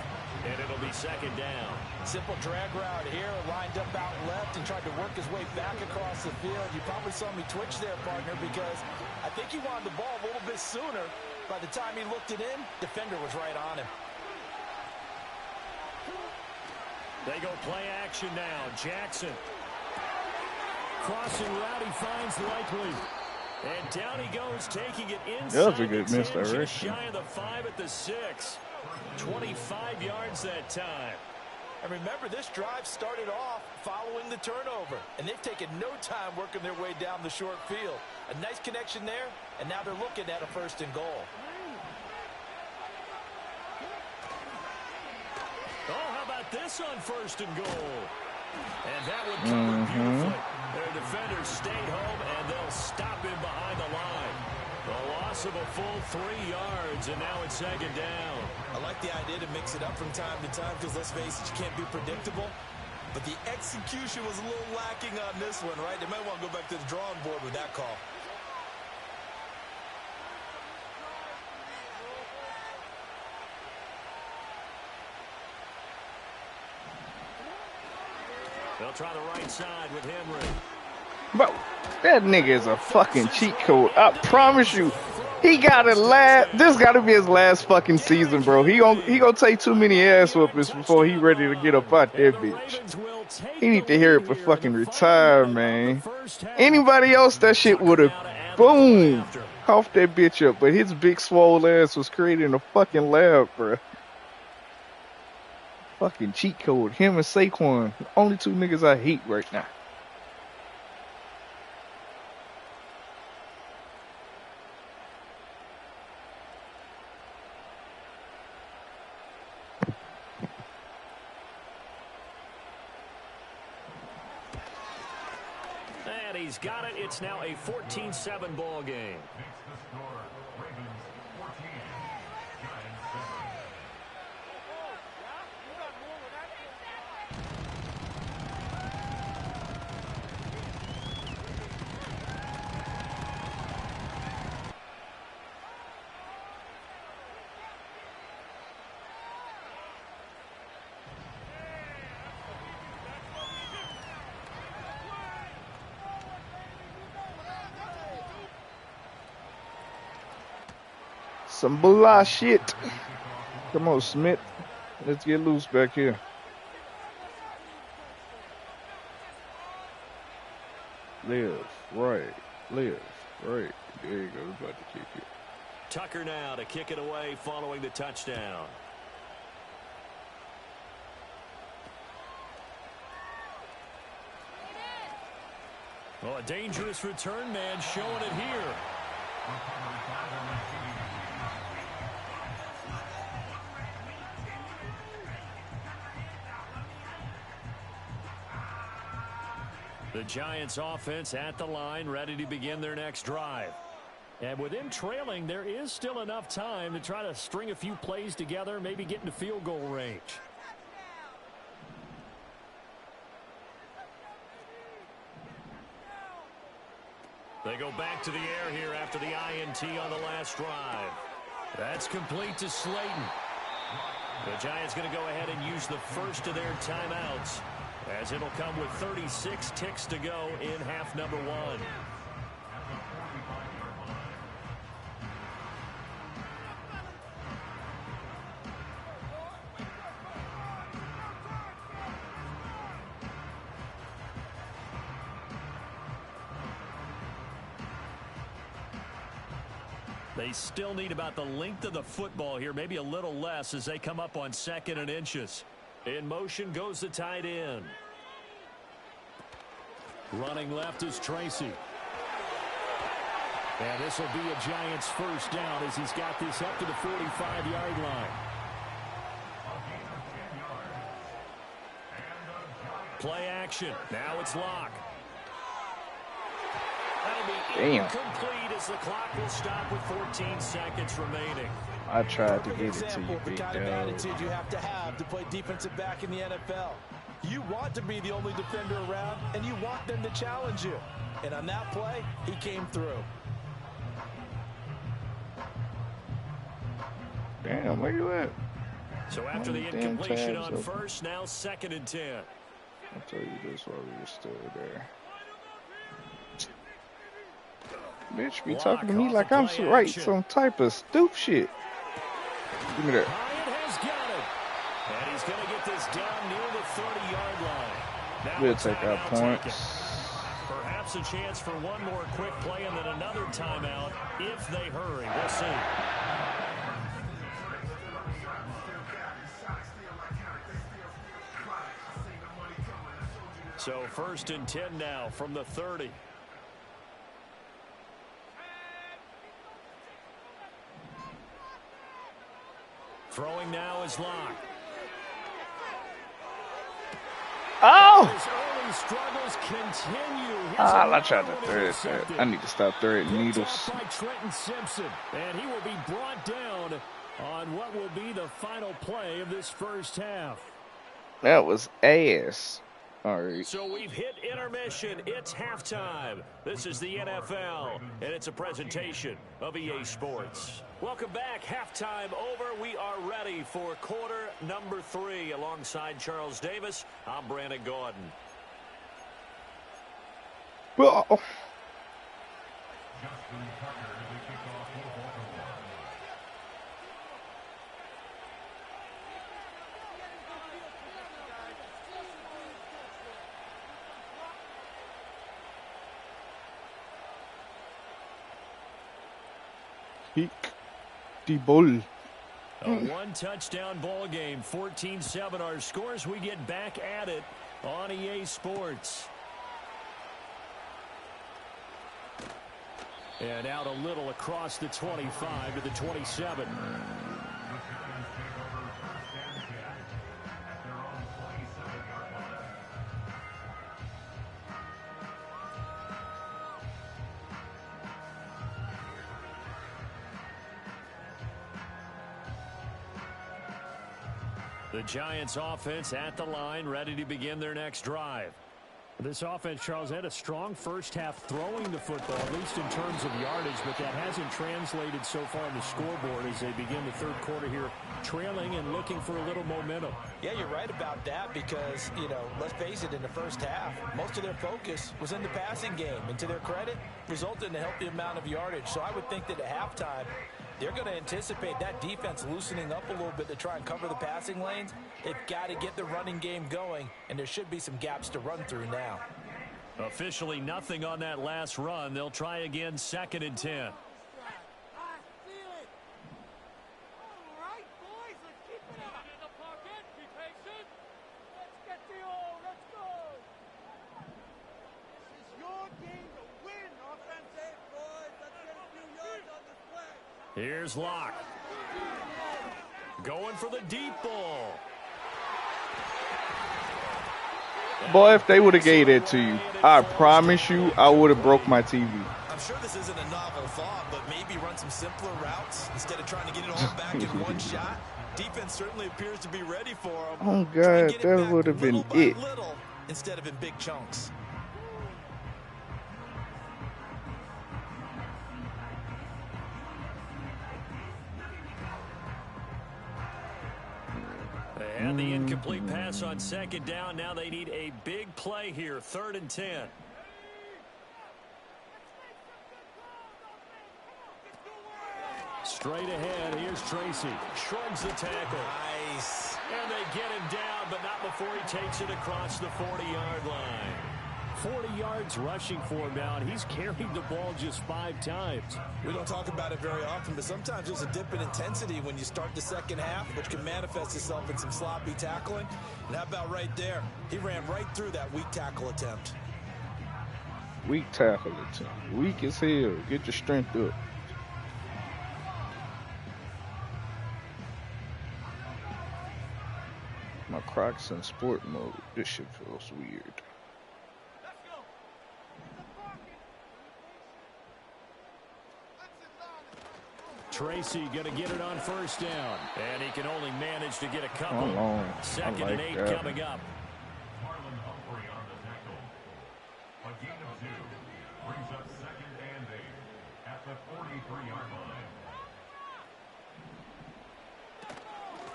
and it'll be second down. Simple drag route here, lined up out left and tried to work his way back across the field. You probably saw me twitch there, partner, because I think he wanted the ball a little bit sooner. By the time he looked it in, defender was right on him. They go play action now. Jackson. Crossing route, he finds Likely. And down he goes, taking it inside. That was a good misdirection. Just shy of the 5 at the 6. 25 yards that time. And remember, this drive started off following the turnover, and they've taken no time working their way down the short field. A nice connection there, and now they're looking at a first and goal. Oh, how about this on first and goal? And that would cover beautifully. Their defenders stayed home, and they'll stop him behind the line. The loss of a full 3 yards, and now it's second down. I like the idea to mix it up from time to time because, let's face it, you can't be predictable. But the execution was a little lacking on this one, right? They might want to go back to the drawing board with that call. They'll try the right side with Henry. Bro, that nigga is a fucking cheat code. I promise you. He got it last. This got to be his last fucking season, bro. He gonna take too many ass whoopings before he ready to get up out that bitch. He need to hear it for fucking retire, man. Anybody else, that shit would have, boom, coughed that bitch up. But his big swole ass was creating a fucking lab, bro. Fucking cheat code. Him and Saquon, the only 2 niggas I hate right now. And he's got it. It's now a 14-7 ball game. Makes the score Ravens 14, Giants 7. Some bullshit. Come on, Smith. Let's get loose back here. Left, right, left, right. There you go. We're about to kick it. Tucker now to kick it away following the touchdown. Well, a dangerous return man showing it here. The Giants offense at the line, ready to begin their next drive. And with them trailing, there is still enough time to try to string a few plays together, maybe get into field goal range. They go back to the air here after the INT on the last drive. That's complete to Slayton. The Giants going to go ahead and use the first of their timeouts, as it'll come with 36 ticks to go in half number one. They still need about the length of the football here, maybe a little less as they come up on 2nd and inches. In motion goes the tight end. Running left is Tracy. And this will be a Giants first down as he's got this up to the 45-yard line. Play action. Now it's Locke. That'll be incomplete as the clock will stop with 14 seconds remaining. I tried to get it to you, Example of the big kind of dog. attitude you have to play defensive back in the NFL. You want to be the only defender around, and you want them to challenge you. And on that play, he came through. Damn, where you at? So after the Damn incompletion tabs on open. first, now 2nd and 10. I'll tell you this while we were still there. Bitch, be talking to me like I'm some type of stupid shit. Give me that. Hyatt has got it. And he's going to get this down near the 30-yard line. Now We'll a take our timeout points. taken. Perhaps a chance for one more quick play and then another timeout if they hurry. We'll see. So 1st and 10 now from the 30. Throwing now is Locke. Oh! His early struggles continue. I tried to thread that. I need to stop threading needles. By Trenton Simpson, and he will be brought down on what will be the final play of this first half. That was ass. All right. So we've hit intermission. It's halftime. This is the NFL, and it's a presentation of EA Sports. Welcome back. Halftime over. We are ready for quarter number 3. Alongside Charles Davis, I'm Brandon Gordon. Well, Hick the ball. A one-touchdown ball game, 14-7 our scores. We get back at it on EA Sports. And out a little across the 25 to the 27. The Giants offense at the line, ready to begin their next drive. This offense, Charles, had a strong first half throwing the football, at least in terms of yardage, but that hasn't translated so far on the scoreboard as they begin the third quarter here, trailing and looking for a little momentum. Yeah, you're right about that because, let's face it, in the first half, most of their focus was in the passing game. And to their credit, resulted in a healthy amount of yardage. So I would think that at halftime, they're going to anticipate that defense loosening up a little bit to try and cover the passing lanes. They've got to get the running game going, and there should be some gaps to run through now. Officially nothing on that last run. They'll try again, 2nd and 10. Here's Locke. Going for the deep ball. Boy, if they would have gave that to you, I promise you, I would have broke my TV. I'm sure this isn't a novel thought, but maybe run some simpler routes instead of trying to get it all back in one shot. Defense certainly appears to be ready for them. Oh, God, that would have been it. Little instead of in big chunks. And the incomplete pass on second down. Now they need a big play here. 3rd and 10. Straight ahead, here's Tracy. Shrugs the tackle. Nice. And they get him down, but not before he takes it across the 40-yard line. 40 yards rushing for him now, and he's carried the ball just 5 times. We don't talk about it very often, but sometimes there's a dip in intensity when you start the second half, which can manifest itself in some sloppy tackling. And how about right there? He ran right through that weak tackle attempt. Weak tackle attempt. Weak as hell. Get your strength up. My Crocs in sport mode. This shit feels weird. Tracy going to get it on 1st down. And he can only manage to get a couple. Oh, 2nd like and 8 that. coming up. Marlon Humphrey on the tackle. A gain of 2 brings up 2nd and 8 at the 43-yard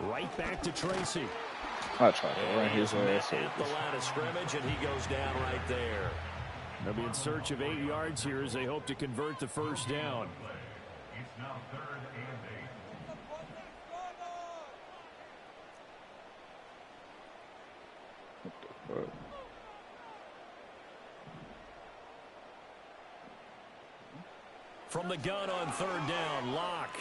line. Right back to Tracy. I tried to run his ass At the over. line of scrimmage, and he goes down right there. They'll be in search of 8 yards here as they hope to convert the 1st down. It's now 3rd and 8. What the fuck? From the gun on 3rd down, Locke.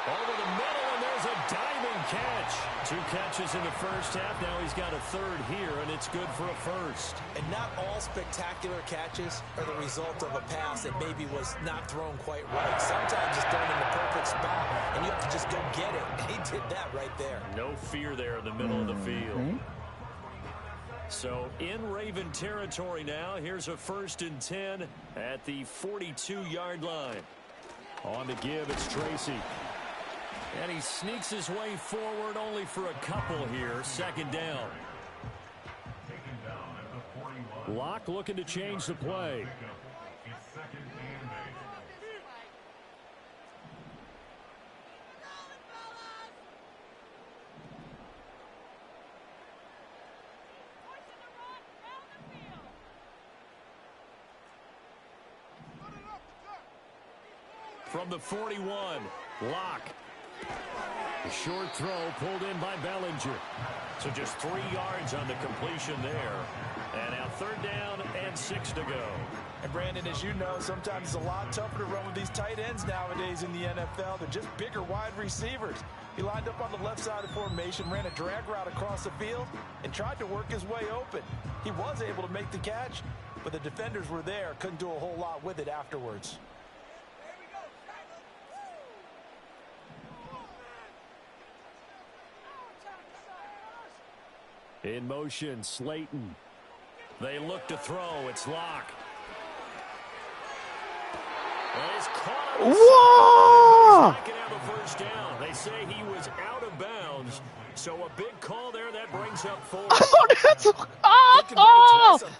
Over the middle, and there's a diving catch. 2 catches in the 1st half. Now he's got a 3rd here, and it's good for a 1st. And not all spectacular catches are the result of a pass that maybe was not thrown quite right. Sometimes it's thrown in the perfect spot, and you have to just go get it. And he did that right there. No fear there in the middle of the field. So in Raven territory now. Here's a 1st and 10 at the 42-yard line. On the give, it's Tracy. And he sneaks his way forward only for a couple here. 2nd down. Taken down at the 41. Locke looking to change the play. It's 2nd and 8. From the 41, Locke. The short throw pulled in by Bellinger. So just 3 yards on the completion there. And now 3rd down and 6 to go. And Brandon, as you know, sometimes it's a lot tougher to run with these tight ends nowadays in the NFL. They're just bigger wide receivers. He lined up on the left side of the formation, ran a drag route across the field, and tried to work his way open. He was able to make the catch, but the defenders were there, couldn't do a whole lot with it afterwards. In motion, Slayton. They look to throw. It's Locke. And he's caught on the Whoa! side. He's not going to have a 1st down. They say he was out of bounds. So a big call there. That brings up 4. Oh, that's On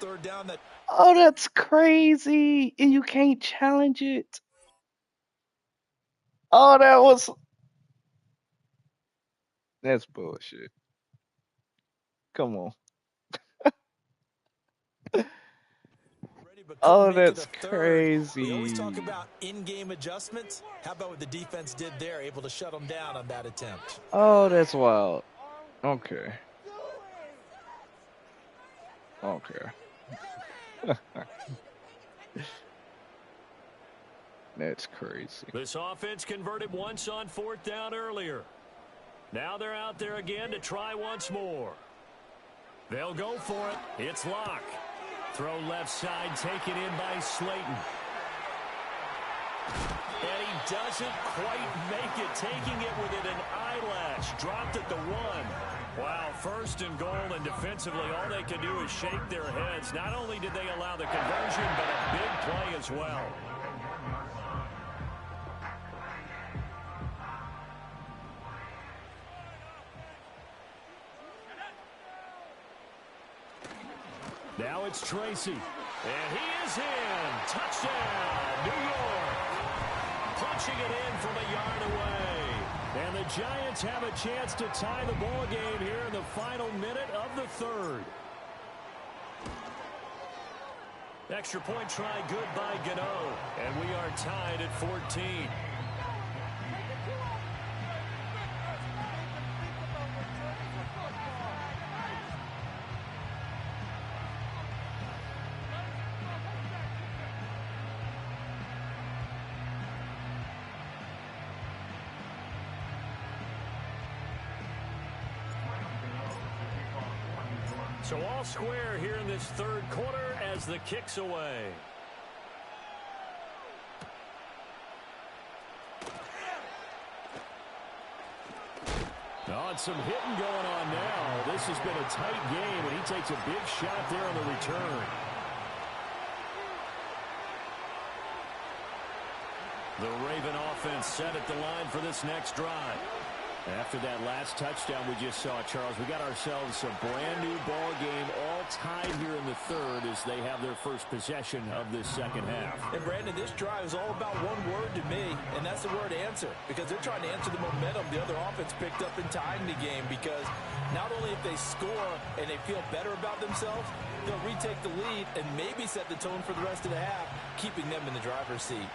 3rd down that oh, that's crazy, and you can't challenge it. Oh, that's bullshit. Come on. Oh, that's crazy. We always talk about in-game adjustments. How about what the defense did there, able to shut them down on that attempt? Oh, that's wild. Okay. That's crazy. This offense converted once on 4th down earlier. Now they're out there again to try once more. They'll go for it. It's Locke. Throw left side, taken in by Slayton. And doesn't quite make it, taking it within an eyelash. Dropped at the 1. Wow, first and goal, and defensively, all they can do is shake their heads. Not only did they allow the conversion, but a big play as well. Now it's Tracy. And he is in. Touchdown, New York. Punching it in from a yard away. And the Giants have a chance to tie the ball game here in the final minute of the third. Extra point try good by Gano. And we are tied at 14. So all square here in this third quarter as the kick's away. Oh, and some hitting going on now. This has been a tight game, and he takes a big shot there on the return. The Raven offense set at the line for this next drive. After that last touchdown we just saw, Charles, we got ourselves a brand-new ball game, all tied here in the third as they have their first possession of this second half. And, Brandon, this drive is all about one word to me, and that's the word answer, because they're trying to answer the momentum the other offense picked up in tying the game, because not only if they score and they feel better about themselves, they'll retake the lead and maybe set the tone for the rest of the half, keeping them in the driver's seat.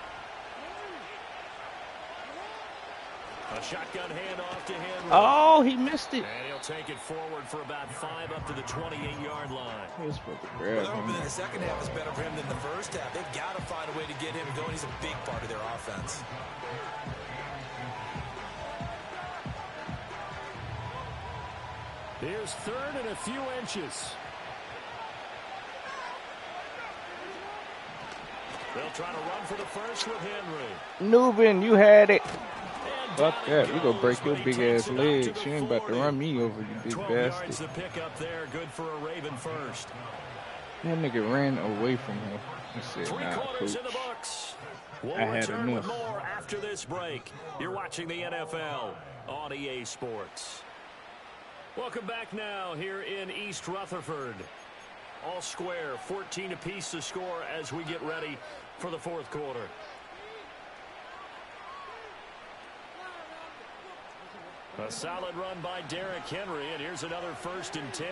A shotgun handoff to Henry. Oh, he missed it. And he'll take it forward for about 5 up to the 28-yard line. He was supposed to Well, grab they're hoping him. that the second half is better for him than the first half. They've got to find a way to get him going. He's a big part of their offense. Here's third and a few inches. They'll try to run for the first with Henry. Nubin, you had it. And Fuck down that. he You go goes, break your but he big takes ass it out to legs. the You ain't about to 40. run me over, you big 12 yards bastard. the pick up there. Good for a Raven first. That nigga ran away from him. He said, 3 nah, quarters in the coach. books. We'll I had return with enough. more after this break. You're watching the NFL on EA Sports. Welcome back now here in East Rutherford. All square, 14 apiece to score as we get ready for the fourth quarter. A solid run by Derrick Henry, and here's another 1st and 10.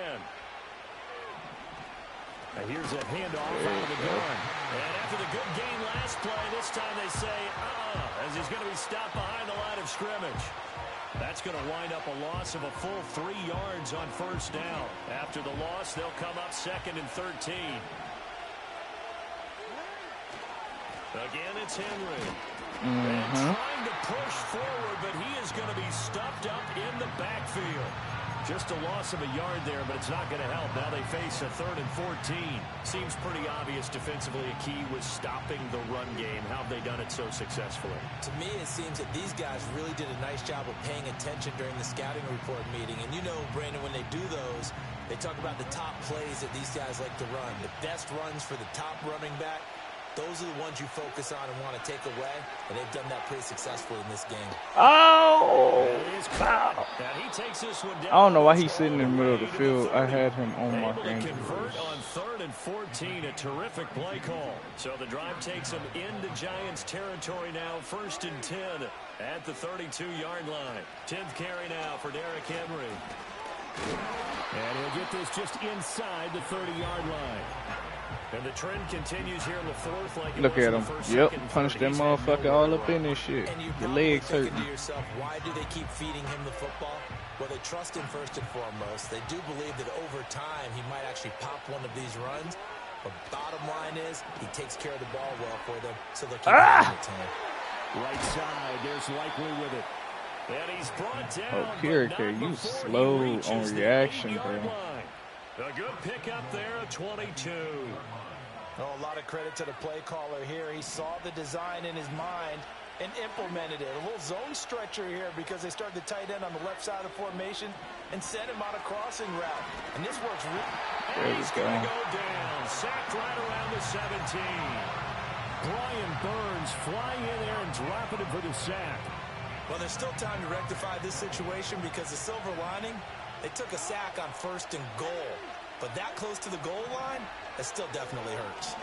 And here's a handoff out of the gun. And after the good game last play, this time they say, as he's going to be stopped behind the line of scrimmage. That's going to wind up a loss of a full 3 yards on 1st down. After the loss, they'll come up 2nd and 13. Again, it's Henry. And trying to push forward, but he is going to be stuffed up in the backfield. Just a loss of a yard there, but it's not going to help. Now they face a 3rd and 14. Seems pretty obvious defensively a key was stopping the run game. How have they done it so successfully? To me, it seems that these guys really did a nice job of paying attention during the scouting report meeting. And you know, Brandon, when they do those, they talk about the top plays that these guys like to run. The best runs for the top running back. Those are the ones you focus on and want to take away, and they've done that pretty successfully in this game. Oh! Wow. He takes this one down. I don't know why he's sitting in the middle of the field. I had him on my Able to injuries. convert on 3rd and 14. A terrific play call. So the drive takes him into Giants territory now. 1st and 10 at the 32-yard line. 10th carry now for Derrick Henry. And he'll get this just inside the 30-yard line. And the trend continues here in the fourth. Like Look at him. Yep, punched that motherfucker all up in this shit. And you're The probably legs hurting. thinking to yourself, why do they keep feeding him the football? Well, they trust him first and foremost. They do believe that over time he might actually pop one of these runs. But bottom line is he takes care of the ball well for them, so they'll keep it to him. Right side, there's Likely with it. And he's brought down. Oh, Kirika, you slow on reaction, bro. A good pickup there at 22. Oh, a lot of credit to the play caller here. He saw the design in his mind, and implemented it. A little zone stretcher here because they started the tight end on the left side of the formation and sent him on a crossing route. And this works really. And he's going to go down. Sacked right around the 17. Brian Burns flying in there and dropping him for the sack. Well, there's still time to rectify this situation because the silver lining, they took a sack on 1st and goal. But that close to the goal line, that still definitely hurts.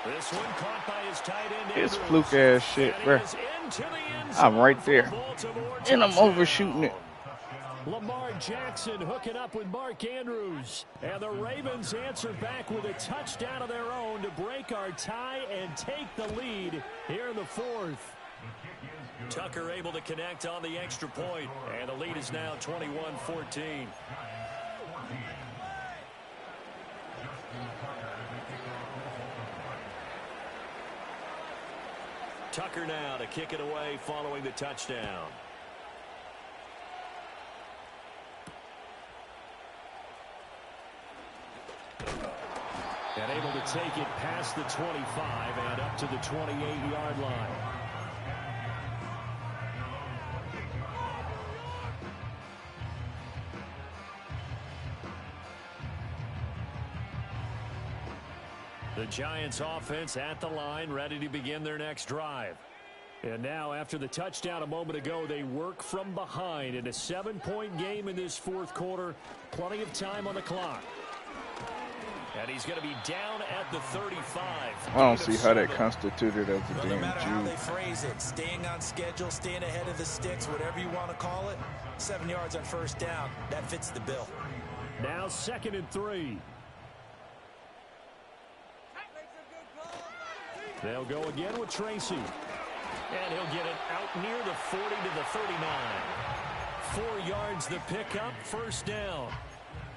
This one caught by his tight end. It's fluke ass shit, bro. I'm right there. And I'm overshooting it. Lamar Jackson hooking up with Mark Andrews. And the Ravens answer back with a touchdown of their own to break our tie and take the lead here in the 4th. Tucker able to connect on the extra point. And the lead is now 21-14. Tucker now to kick it away following the touchdown. And able to take it past the 25 and up to the 28-yard line. The Giants offense at the line, ready to begin their next drive. And now, after the touchdown a moment ago, they work from behind in a 7-point game in this 4th quarter. Plenty of time on the clock. And he's going to be down at the 35. I don't see how that constituted as a damn No matter how Jew. they phrase it, staying on schedule, staying ahead of the sticks, whatever you want to call it, 7 yards on 1st down, that fits the bill. Now 2nd and 3. They'll go again with Tracy. And he'll get it out near the 40 to the 39. 4 yards the pickup, 1st down.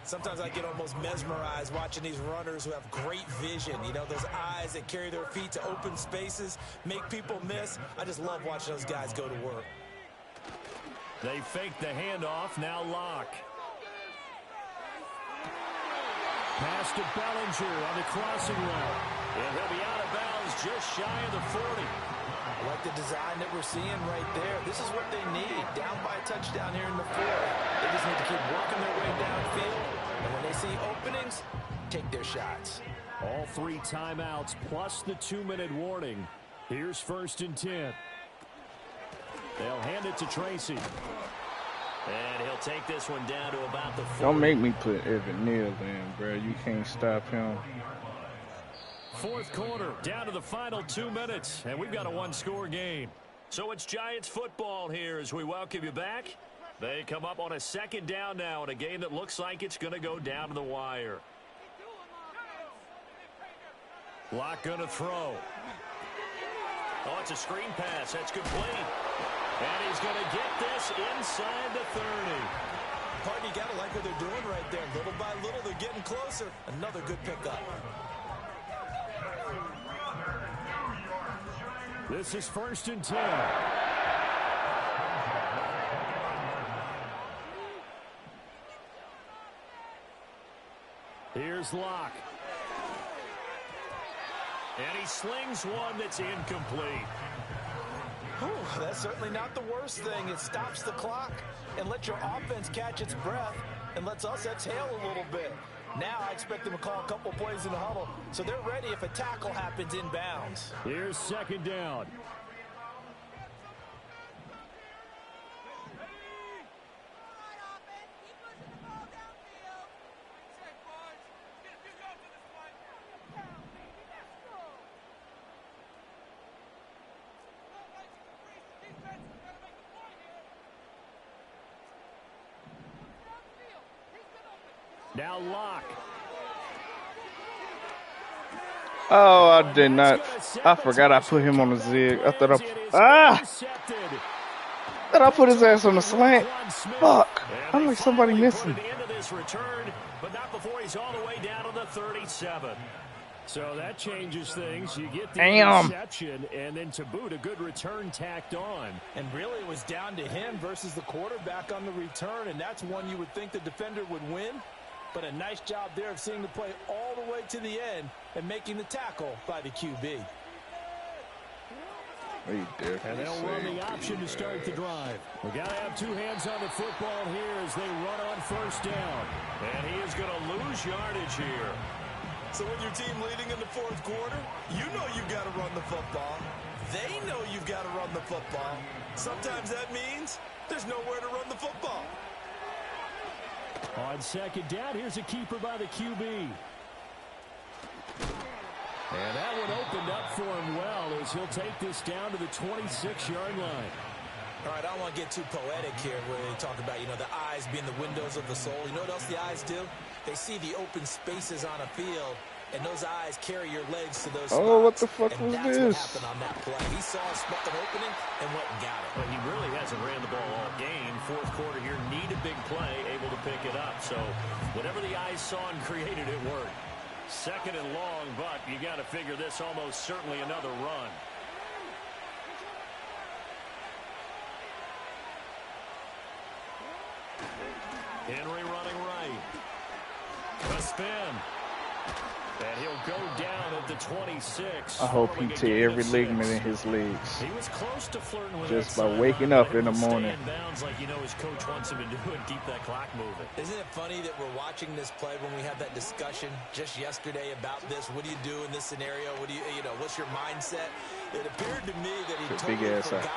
Sometimes I get almost mesmerized watching these runners who have great vision. You know, those eyes that carry their feet to open spaces, make people miss. I just love watching those guys go to work. They fake the handoff, now Locke. Pass to Bellinger on the crossing route. And he'll be out of bounds just shy of the 40. I like the design that we're seeing right there. This is what they need. Down by a touchdown here in the 4th. They just need to keep working their way downfield. And when they see openings, take their shots. All 3 timeouts plus the 2-minute warning. Here's 1st and 10. They'll hand it to Tracy. And he'll take this one down to about the 40. Don't make me put Evan Neal in, bro. You can't stop him. 4th quarter, down to the final 2 minutes, and we've got a 1-score game. So it's Giants football here as we welcome you back. They come up on a 2nd down now in a game that looks like it's going to go down to the wire. Locke going to throw. Oh, it's a screen pass. That's complete. And he's going to get this inside the 30. Partner, you got to like what they're doing right there. Little by little, they're getting closer. Another good pickup. This is 1st and 10. Here's Locke. And he slings one that's incomplete. Whew, that's certainly not the worst thing. It stops the clock and lets your offense catch its breath and lets us exhale a little bit. Now I expect them to call a couple plays in the huddle, so they're ready if a tackle happens inbounds. Here's 2nd down. Now Locke. Oh, I did not. I forgot I put him on the zig. I thought I put his ass on the slant. Fuck. I'm like somebody missing. But not before he's all the way down to the 37. So that changes things. You get the interception, and then to boot, a good return tacked on. And really, it was down to him versus the quarterback on the return, and that's one you would think the defender would win. But a nice job there of seeing the play all the way to the end and making the tackle by the QB. He definitely And they'll run the saved option to his start the ass. drive. We got to have two hands on the football here as they run on first down. And he is going to lose yardage here. So when your team leading in the fourth quarter, you know you've got to run the football. They know you've got to run the football. Sometimes that means there's nowhere to run the football. On second down, here's a keeper by the QB. And that one opened up for him well as he'll take this down to the 26-yard line. All right, I don't want to get too poetic here where they talk about, the eyes being the windows of the soul. You know what else the eyes do? They see the open spaces on a field, and those eyes carry your legs to those spots. Oh, what the fuck and was that's this? what happened on that play. He saw an opening and went and got it. Well, he really hasn't ran the ball all game. Fourth quarter here, need a big play, able to pick it up. So whatever the eyes saw and created, it worked. Second and long, but you got to figure this almost certainly another run. Henry running right. A spin. And he'll go down at the 26. I hope he tear every ligament in his legs. He was close to flirting with Just that by waking sideline, up but in the he'll stay morning. in bounds like his coach wants him to do and keep that clock moving. Isn't it funny that we're watching this play when we had that discussion just yesterday about this? What do you do in this scenario? What do what's your mindset? It appeared to me that he totally big ass forgotten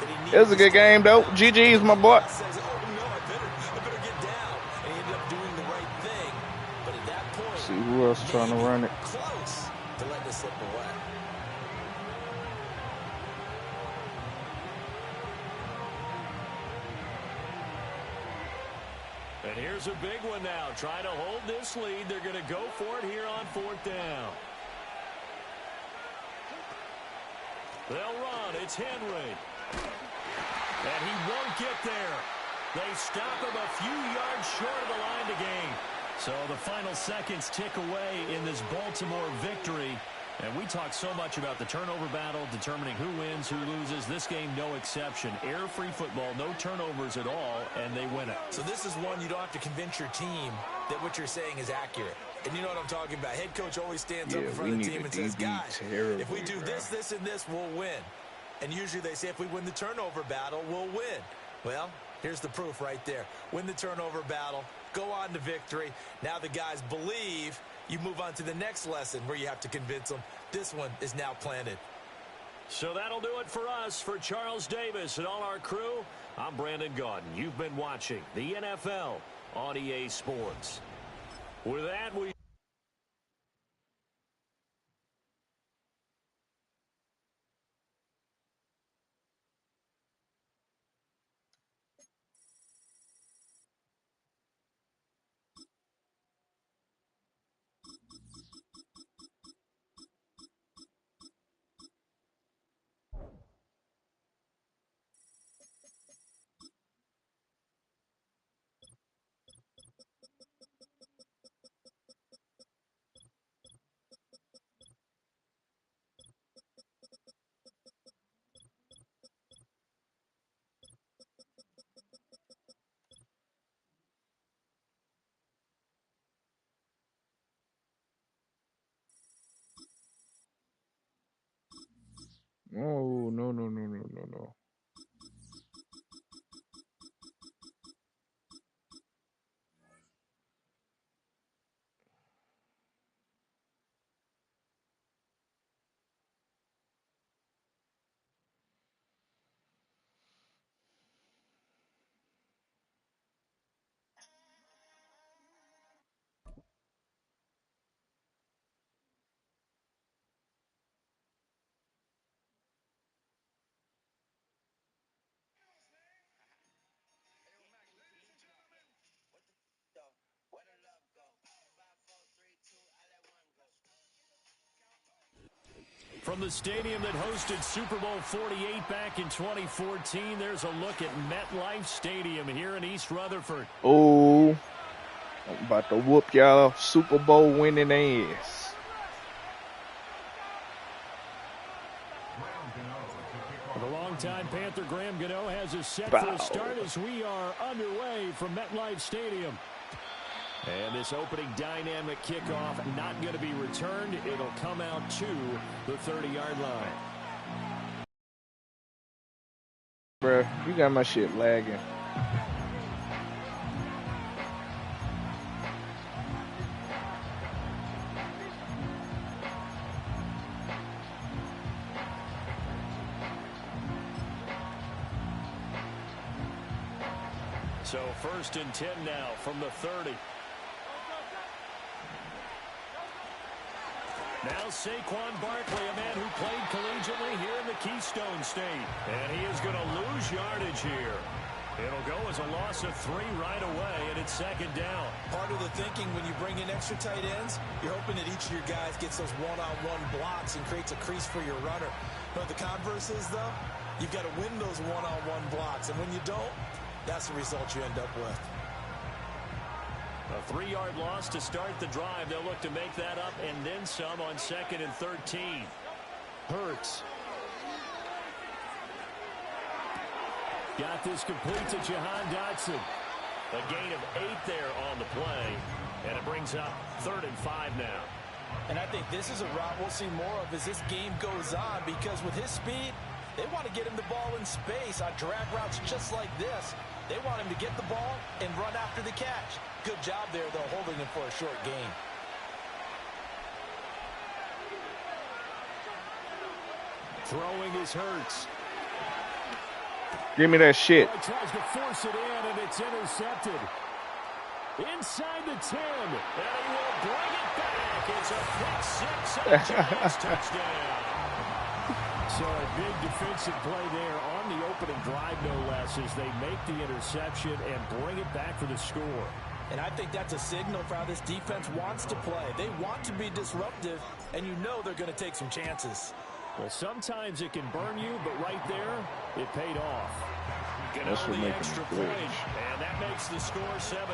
that he needed It was a good game, though. GG's, my boy. Says, oh, no, I better get down. And he ended up doing the right thing. But at that point, See who else trying to run it. close to letting it slip away. And here's a big one now. Trying to hold this lead. They're going to go for it here on fourth down. They'll run. It's Henry. And he won't get there. They stop him a few yards short of the line to gain. So the final seconds tick away in this Baltimore victory. And we talk so much about the turnover battle, determining who wins, who loses. This game, no exception. Air-free football, no turnovers at all, and they win it. So this is one you don't have to convince your team that what you're saying is accurate. And you know what I'm talking about. Head coach always stands up in front of the team and says, guys, if we do this, this, and this, we'll win. And usually they say if we win the turnover battle, we'll win. Well, here's the proof right there. Win the turnover battle, go on to victory. Now the guys believe. You move on to the next lesson where you have to convince them. This one is now planted. So that'll do it for us. For Charles Davis and all our crew, I'm Brandon Gaudin. You've been watching the NFL on EA Sports. With that, we... No, no, no, no, no, no, no. From the stadium that hosted Super Bowl 48 back in 2014, there's a look at MetLife Stadium here in East Rutherford. Oh, I'm about to whoop y'all Super Bowl winning ass. The longtime Panther Graham Gano has us set Bow. for a start as we are underway from MetLife Stadium. And this opening dynamic kickoff not going to be returned. It'll come out to the 30-yard line. Bruh, you got my shit lagging. So 1st and 10 now from the 30. Now Saquon Barkley, a man who played collegiately here in the Keystone State. And he is going to lose yardage here. It'll go as a loss of 3 right away, and it's 2nd down. Part of the thinking when you bring in extra tight ends, you're hoping that each of your guys gets those one-on-one blocks and creates a crease for your runner. But the converse is, though, you've got to win those one-on-one blocks. And when you don't, that's the result you end up with. A 3-yard loss to start the drive. They'll look to make that up and then some on 2nd and 13. Hurts. Got this complete to Jahan Dotson. A gain of 8 there on the play. And it brings up 3rd and 5 now. And I think this is a route we'll see more of as this game goes on, because with his speed, they want to get him the ball in space on drag routes just like this. They want him to get the ball and run after the catch. Good job there, though, holding him for a short gain. Throwing is Hurts. Give me that shit. He tries to force it in, and it's intercepted. Inside the 10, and he will bring it back. It's a pick six and a Giants touchdown. So a big defensive play there on the opening drive, no less, as they make the interception and bring it back for the score. And I think that's a signal for how this defense wants to play. They want to be disruptive, and you know they're going to take some chances. Well, sometimes it can burn you, but right there, it paid off. That's what the making extra it point, glitch. and that makes the score 7-0.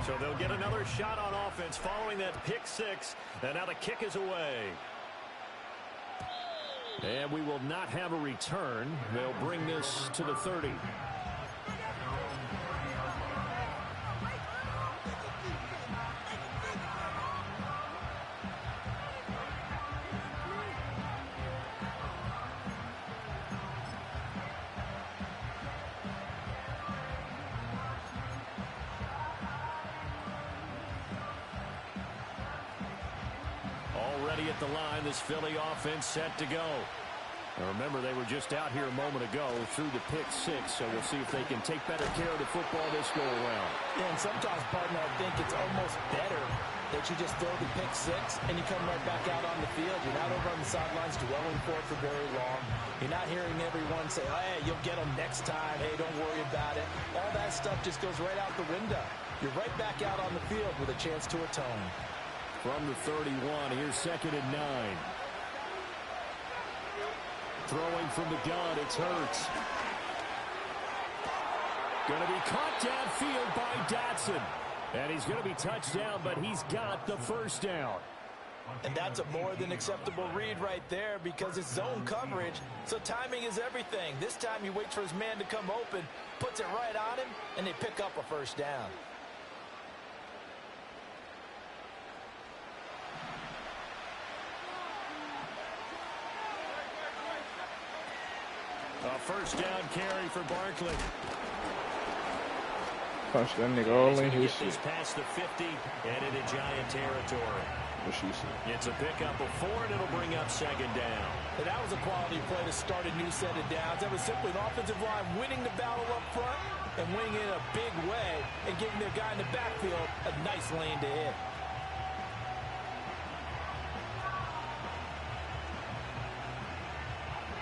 So they'll get another shot on offense following that pick six, and now the kick is away. And we will not have a return. They'll bring this to the 30. Already at the line, this Philly offense set to go. Now remember, they were just out here a moment ago through the pick six, so we'll see if they can take better care of the football this go around. Yeah, and sometimes, partner, I think it's almost better that you just throw the pick six and you come right back out on the field. You're not over on the sidelines dwelling for it for very long. You're not hearing everyone say, hey, you'll get them next time. Hey, don't worry about it. All that stuff just goes right out the window. You're right back out on the field with a chance to atone. From the 31, here's 2nd and 9. Throwing from the gun, it's Hurts. Going to be caught downfield by Dotson. And he's going to be touched down, but he's got the first down. And that's a more than acceptable read right there, because it's zone coverage, so timing is everything. This time he waits for his man to come open, puts it right on him, and they pick up a first down. A first down carry for Barkley. Punch that nigga all in his shit. shit. Past the 50 and into Giant territory. What she said. It's a pickup of 4, and it'll bring up 2nd down. And that was a quality play to start a new set of downs. That was simply an offensive line winning the battle up front and winning it in a big way and giving their guy in the backfield a nice lane to hit.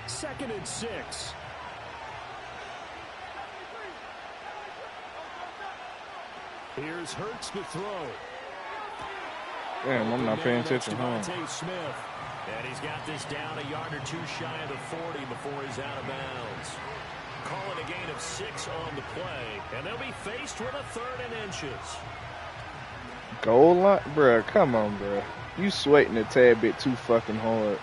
Second and 6. Here's Hurts to throw. Damn, I'm not paying attention. Devontae Smith. And he's got this down a yard or two shy of the 40 before he's out of bounds. Calling a gain of 6 on the play. And they'll be faced with a 3rd and inches. Goal line? Bruh, come on, bruh. You sweating a tad bit too fucking hard.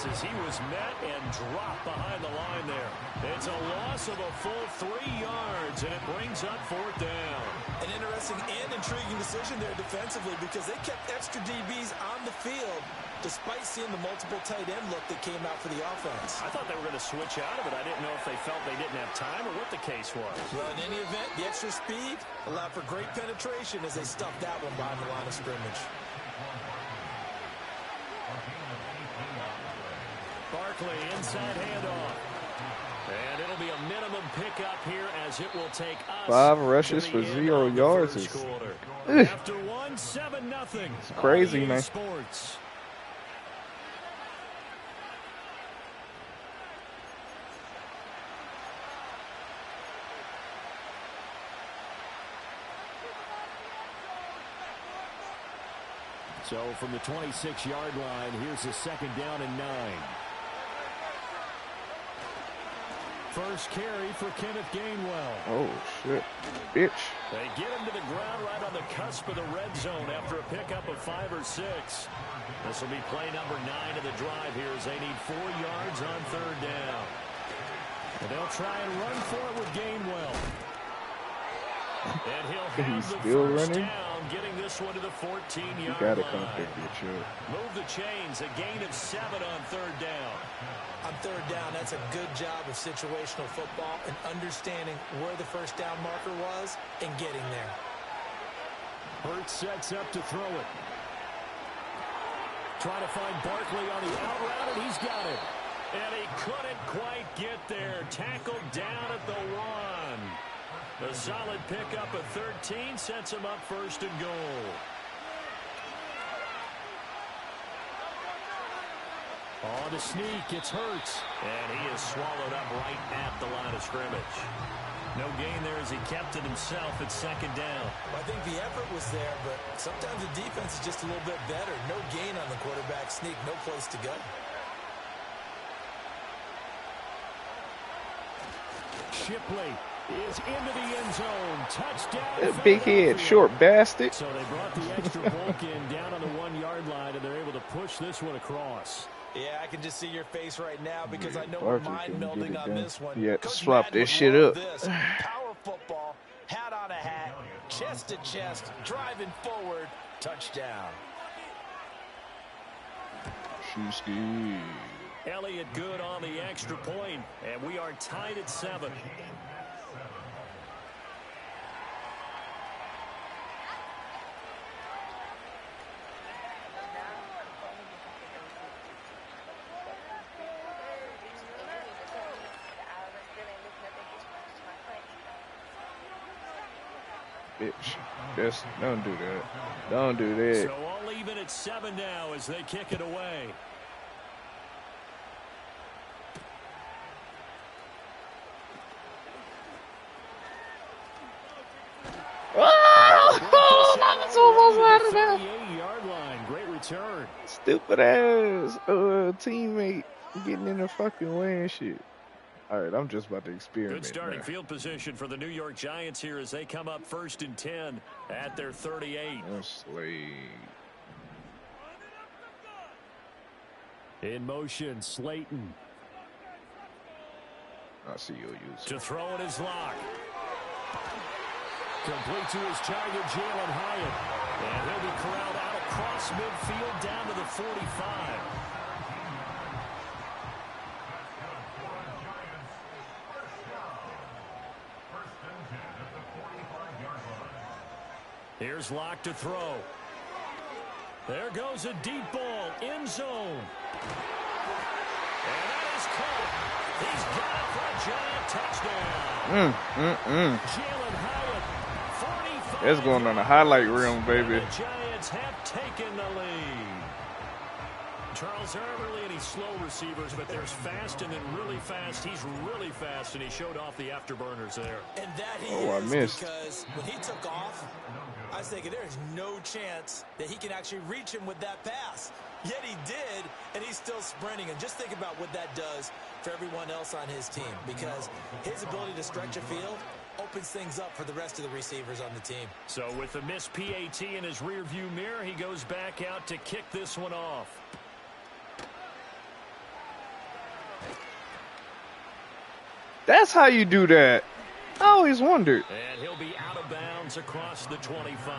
as he was met and dropped behind the line there. It's a loss of a full 3 yards, and it brings up 4th down. An interesting and intriguing decision there defensively because they kept extra DBs on the field despite seeing the multiple tight end look that came out for the offense. I thought they were going to switch out of it. I didn't know if they felt they didn't have time or what the case was. Well, in any event, the extra speed allowed for great penetration as they stuffed that one behind the line of scrimmage. Barkley, inside handoff. And it'll be a minimum pickup here as it will take us 5 rushes for 0 yards. After 1, 7-0. It's crazy, man. Sports. So from the 26-yard line, here's a 2nd down and 9. First carry for Kenneth Gainwell. Oh, shit. Bitch. They get him to the ground right on the cusp of the red zone after a pickup of 5 or 6. This will be play number 9 of the drive here as they need 4 yards on 3rd down. And they'll try and run for it with Gainwell. And he'll have the first down, getting this one to the 14-yard line. You gotta come pick your shit. Move the chains, a gain of 7 on 3rd down. On 3rd down, that's a good job of situational football and understanding where the first down marker was and getting there. Hurts sets up to throw it. Trying to find Barkley on the out route, and he's got it. And he couldn't quite get there. Tackled down at the 1. A solid pickup at 13 sets him up 1st and goal. On the sneak, it's Hurts. And he is swallowed up right at the line of scrimmage. No gain there as he kept it himself at 2nd down. I think the effort was there, but sometimes the defense is just a little bit better. No gain on the quarterback sneak, no place to go. Shipley is into the end zone. Touchdown. That big head, short bastard. So they brought the extra bulk in down on the 1-yard line, and they're able to push this one across. Yeah, I can just see your face right now because I know we're mind melding on this one. Yeah, swap this shit up. Power football, hat on a hat, chest to chest, driving forward, touchdown. Shooski. Elliott good on the extra point, and we are tied at 7. Bitch. Just don't do that. Don't do that. So all even at 7 now as they kick it away. Oh, that's almost out of there. 38-yard line. Great return. Stupid ass teammate getting in the fucking way and shit. All right, I'm just about to experiment. Good starting now. field position for the New York Giants here as they come up 1st and 10 at their 38. In motion, Slayton. I see you'll use it. To throw in his lock. Complete to his target, Jalen Hyatt. And he'll be corralled out across midfield down to the 45. Here's Locke to throw. There goes a deep ball, end zone. And that is caught. He's got it for a Giant touchdown. Jalen Hyatt, 45. It's going on a highlight reel, baby. And the Giants have taken the lead. Charles, there aren't really any slow receivers, but there's fast and then really fast. He's really fast, and he showed off the afterburners there. And that he I is missed. Because when he took off, I was thinking there's no chance that he can actually reach him with that pass. Yet he did, and he's still sprinting. And just think about what that does for everyone else on his team, because his ability to stretch a field opens things up for the rest of the receivers on the team. So with the missed PAT in his rearview mirror, he goes back out to kick this one off. That's how you do that. I always wondered. And he'll be out of bounds across the 25.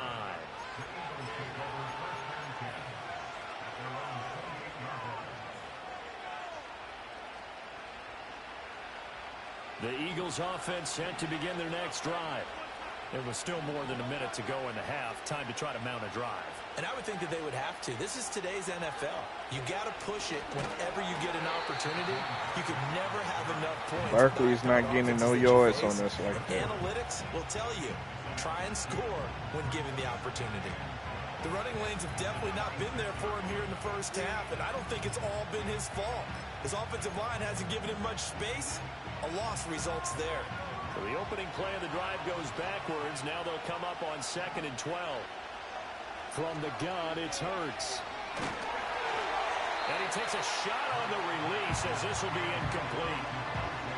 The Eagles offense set to begin their next drive. There was still more than a minute to go in the half. Time to try to mount a drive. And I would think that they would have to. This is today's NFL. You got to push it whenever you get an opportunity. You can never have enough points. Barkley's not getting no yards on this like that. Analytics will tell you, try and score when given the opportunity. The running lanes have definitely not been there for him here in the first half, and I don't think it's all been his fault. His offensive line hasn't given him much space. A loss results there. So the opening play of the drive goes backwards. Now they'll come up on 2nd and 12. From the gun, it's Hurts. And he takes a shot on the release as this will be incomplete.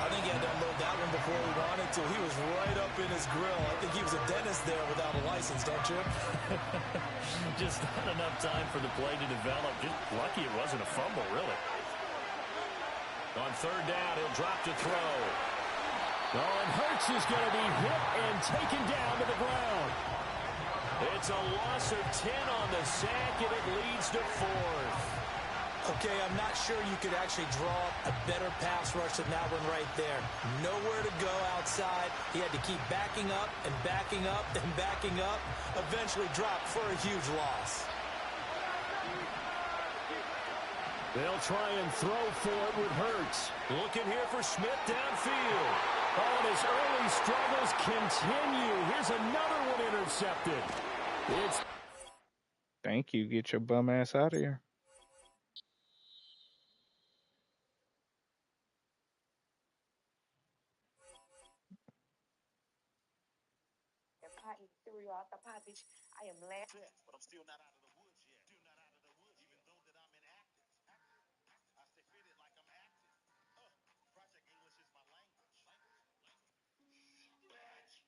I think he had to unload that one before he wanted to. He was right up in his grill. I think he was a dentist there without a license, don't you? Just not enough time for the play to develop. Just lucky it wasn't a fumble, really. On 3rd down, he'll drop to throw. Oh, and Hurts is going to be hit and taken down to the ground. It's a loss of 10 on the sack, and it leads to 4th. Okay, I'm not sure you could actually draw a better pass rush than that one right there. Nowhere to go outside. He had to keep backing up and backing up and backing up. Eventually dropped for a huge loss. They'll try and throw for it with Hurts. Looking here for Smith downfield. Oh, and his early struggles continue. Here's another one intercepted. Thank you. Get your bum ass out of here. But I'm still not out of the woods yet. Still not out of the woods, even though that I'm inactive. I stay fitted like I'm active. Project English is my language.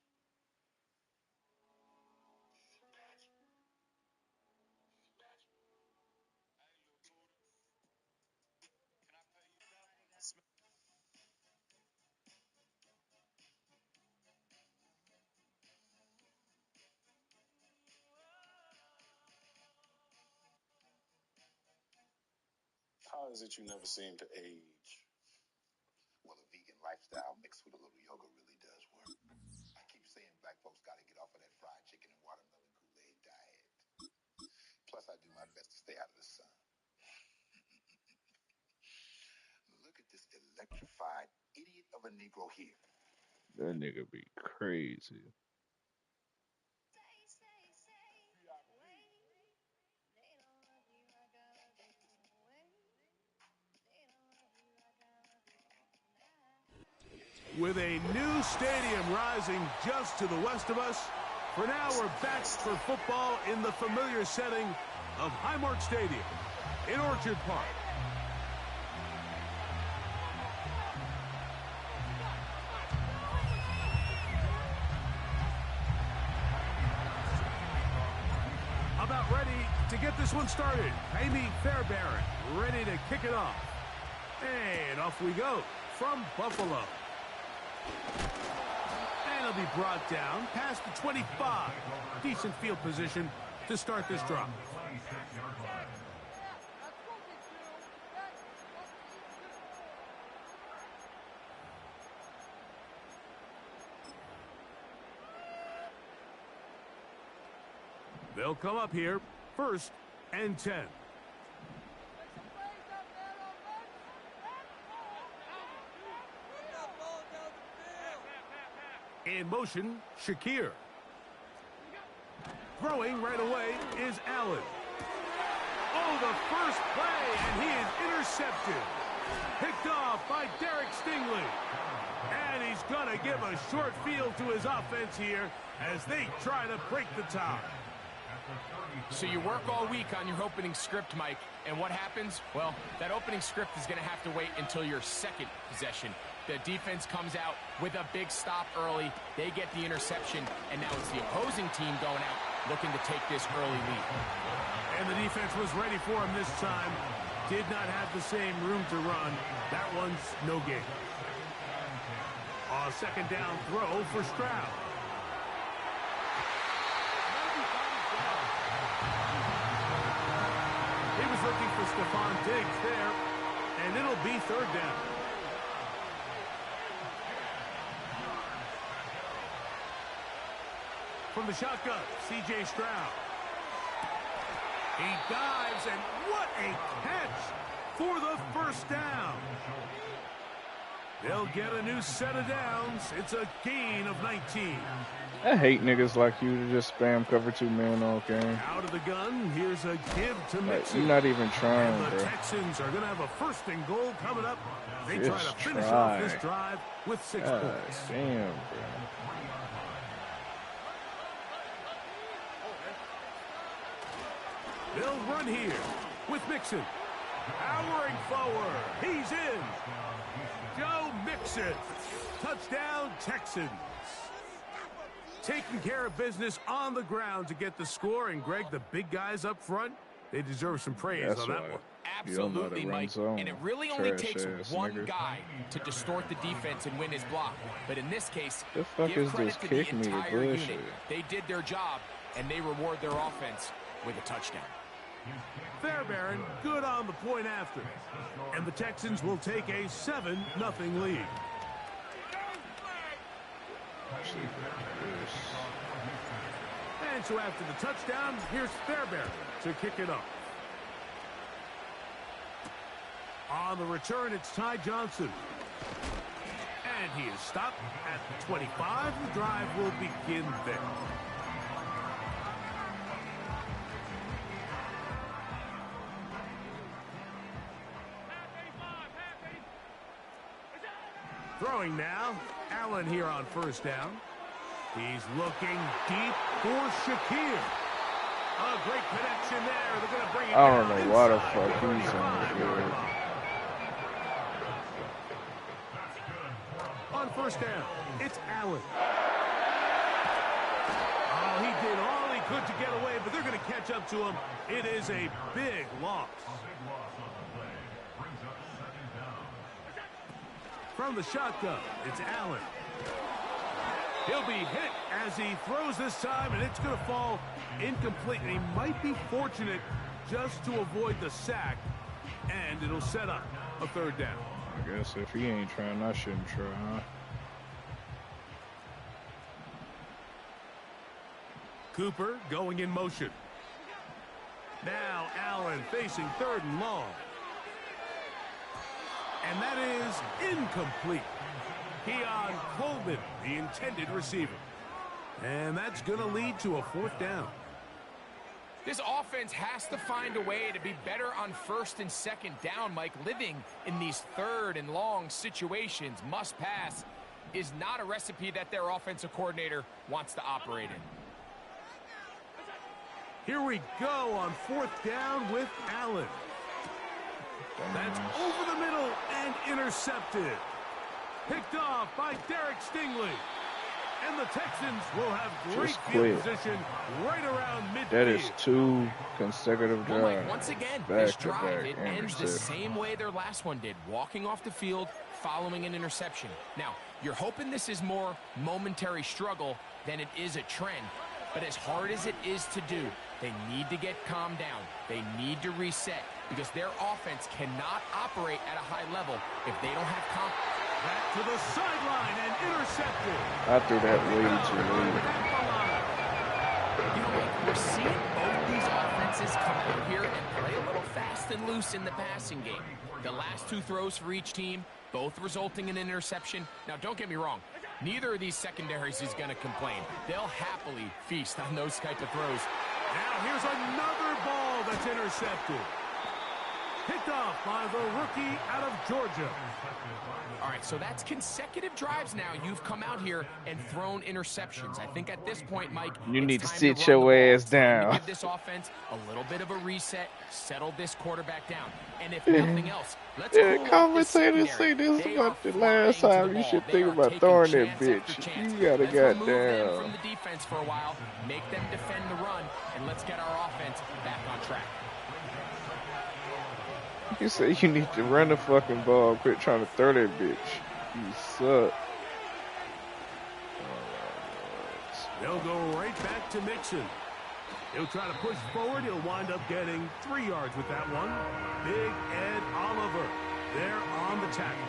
How is it you never seem to age? Well, a vegan lifestyle mixed with a little yoga really does work. I keep saying black folks got to get off of that fried chicken and watermelon Kool-Aid diet. Plus, I do my best to stay out of the sun. Look at this electrified idiot of a Negro here. That nigga be crazy. With a new stadium rising just to the west of us, for now we're back for football in the familiar setting of Highmark Stadium in Orchard Park. About ready to get this one started. Amy Fairbairn ready to kick it off. And off we go from Buffalo. And it'll be brought down past the 25. Decent field position to start this drive. They'll come up here, 1st and 10. In motion, Shakir. Throwing right away is Allen. Oh, the first play, and he is intercepted. Picked off by Derek Stingley. And he's going to give a short field to his offense here as they try to break the tie. So you work all week on your opening script, Mike, and what happens? Well, that opening script is going to have to wait until your second possession. The defense comes out with a big stop early. They get the interception, and now it's the opposing team going out looking to take this early lead. And the defense was ready for him this time. Did not have the same room to run. That one's no gain. Now a second down throw for Stroud. He was looking for Stephon Diggs there, and it'll be third down. From the shotgun, C.J. Stroud. He dives, and what a catch for the first down. They'll get a new set of downs. It's a gain of 19. I hate niggas like you to just spam cover 2 men all game. Out of the gun, here's a give to Mixon. You're not even trying, and the bro. Texans are going to have a first and goal coming up. They try Just to finish try. off this drive with 6 points. Damn, bro. They'll run here with Mixon. Powering forward. He's in. Joe Mixon. Touchdown, Texans. Taking care of business on the ground to get the score. And, Greg, the big guys up front, they deserve some praise That's on that right. one. Absolutely, Mike. And it really only takes one nigga. guy to distort the defense and win his block. But in this case, The fuck give is credit this to kick the me to entire bullshit? unit. They did their job, and they reward their offense with a touchdown. Fairbairn, good on the point after. And the Texans will take a 7-0 lead. And so after the touchdown, here's Fairbairn to kick it up. On the return, it's Ty Johnson. And he is stopped at the 25. The drive will begin there. Throwing now, Allen here on first down. He's looking deep for Shakir. A great connection there. They're going to bring it I don't down know why the inside fuck the he's on the 35-yard field. line. On first down, it's Allen. Oh, he did all he could to get away, but they're going to catch up to him. It is a big loss. From the shotgun, it's Allen. He'll be hit as he throws this time, and it's going to fall incomplete. And he might be fortunate just to avoid the sack, and it'll set up a third down. I guess if he ain't trying, I shouldn't try, huh? Cooper going in motion. Now Allen facing third and long. And that is incomplete. Keon Coleman, the intended receiver. And that's going to lead to a fourth down. This offense has to find a way to be better on first and second down, Mike. Living in these third and long situations, must pass, is not a recipe that their offensive coordinator wants to operate in. Here we go on fourth down with Allen. That's over the middle and intercepted. Picked off by Derek Stingley. And the Texans will have great Just field quit. position right around midfield. That is 2 consecutive Well, drives. Mike, once again, back this to drive, back it ends the interception. same way their last one did, walking off the field, following an interception. Now, you're hoping this is more momentary struggle than it is a trend, but as hard as it is to do, they need to get calmed down. They need to reset because their offense cannot operate at a high level if they don't have confidence. Back to the sideline and intercepted. I threw that way too late. You know, Mike, we're seeing both these offenses come out here and play a little fast and loose in the passing game. The last 2 throws for each team, both resulting in an interception. Now, don't get me wrong. Neither of these secondaries is going to complain. They'll happily feast on those type of throws. Now here's another ball that's intercepted. Picked off by the rookie out of Georgia. All right, so that's consecutive drives now. You've come out here and thrown interceptions. I think at this point, Mike, You it's need to time sit run the your ball. ass It's time to down. give this offense a little bit of a reset, settle this quarterback down. And if nothing else, let's Yeah, cool off commentators this say secondary. this They about are the last flying to time. the You ball. should They think are about taking throwing that chance after bitch. chance. You gotta Let's remove them goddamn. from the defense for a while, make them defend the run, and let's get our offense back on track. You say you need to run the fucking ball. Quit trying to throw that bitch. You suck. He'll go right back to Mixon. He'll try to push forward. He'll wind up getting 3 yards with that one. Big Ed Oliver there on the tackle.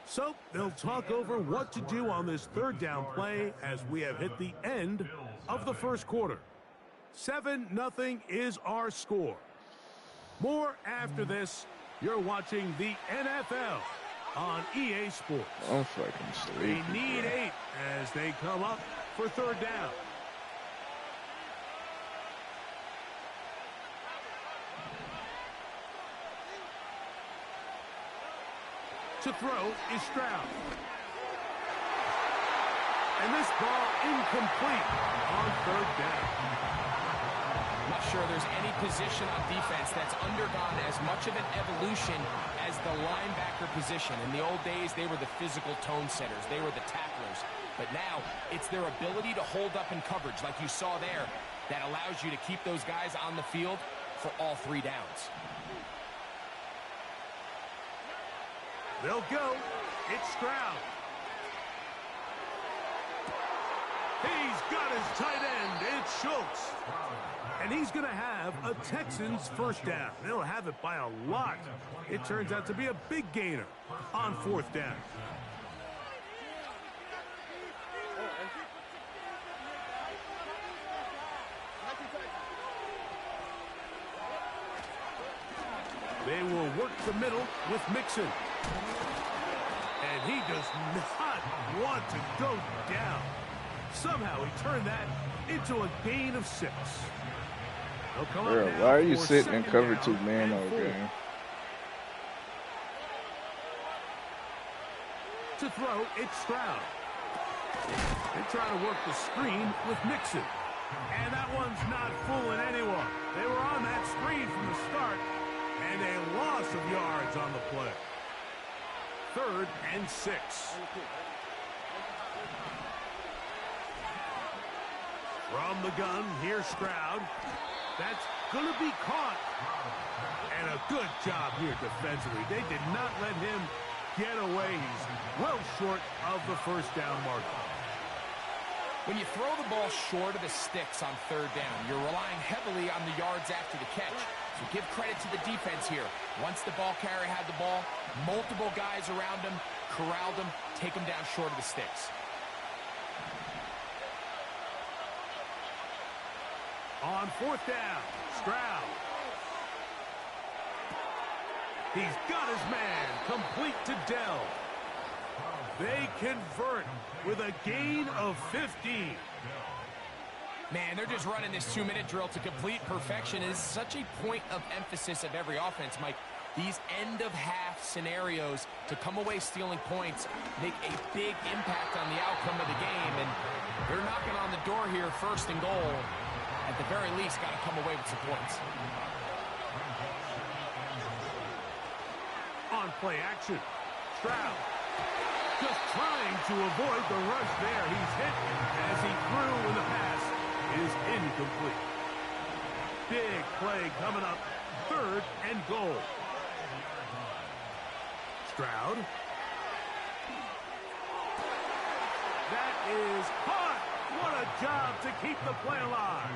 So they'll talk over what to do on this third down play as we have hit the end of the first quarter. 7-0 is our score. More after this. You're watching the NFL on EA Sports. I'm fucking sleepy. They need 8 as they come up for third down. To throw is Stroud. And this ball incomplete on third down. I'm not sure there's any position on defense that's undergone as much of an evolution as the linebacker position. In the old days, they were the physical tone setters. They were the tacklers. But now, it's their ability to hold up in coverage, like you saw there, that allows you to keep those guys on the field for all 3 downs. They'll go. It's Stroud. He's got his tight end. It's Schultz. And he's going to have a Texans first down. They'll have it by a lot. It turns out to be a big gainer on 4th down. They will work the middle with Mixon. And he does not want to go down. Somehow he turned that into a gain of 6. Bro, why are you sitting in cover 2 man all game? To throw, it's Stroud. They try to work the screen with Mixon. And that one's not fooling anyone. They were on that screen from the start. And a loss of yards on the play. 3rd and 6. From the gun, here's Stroud. That's going to be caught. And a good job here defensively. They did not let him get away. He's well short of the first down mark. When you throw the ball short of the sticks on 3rd down, you're relying heavily on the yards after the catch. So give credit to the defense here. Once the ball carrier had the ball, multiple guys around him, corralled him, take him down short of the sticks. On 4th down, Stroud. He's got his man, complete to Dell. They convert with a gain of 15. Man, they're just running this 2-minute drill to complete perfection. It is such a point of emphasis of every offense, Mike. These end-of-half scenarios to come away stealing points make a big impact on the outcome of the game. And they're knocking on the door here, 1st and goal. At the very least, got to come away with some points. On play action, Stroud just trying to avoid the rush there. He's hit as he threw when the pass is incomplete. Big play coming up, 3rd and goal. Stroud. That is caught. What a job to keep the play alive.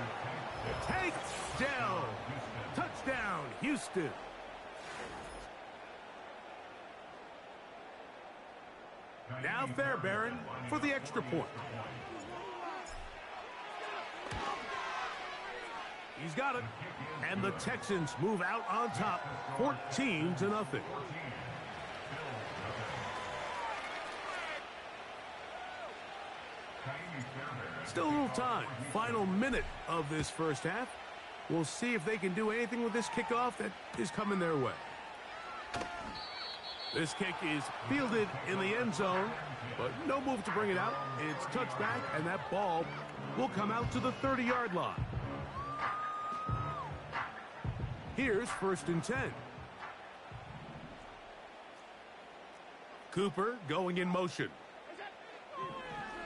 Takes Dell. Touchdown, Houston. Now Fairbairn for the extra point. He's got it. And the Texans move out on top, 14-0. Still a little time. Final minute of this first half. We'll see if they can do anything with this kickoff that is coming their way. This kick is fielded in the end zone, but no move to bring it out. It's touchback, and that ball will come out to the 30-yard line. Here's 1st and 10. Cooper going in motion.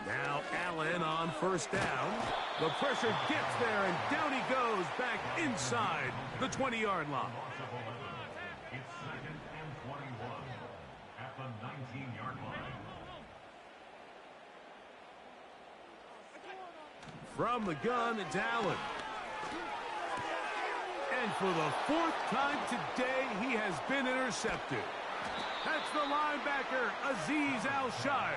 Now Allen on 1st down. The pressure gets there, and down he goes back inside the 20-yard line. From the gun, it's Allen. And for the 4th time today, he has been intercepted. That's the linebacker, Azeez Al-Shire.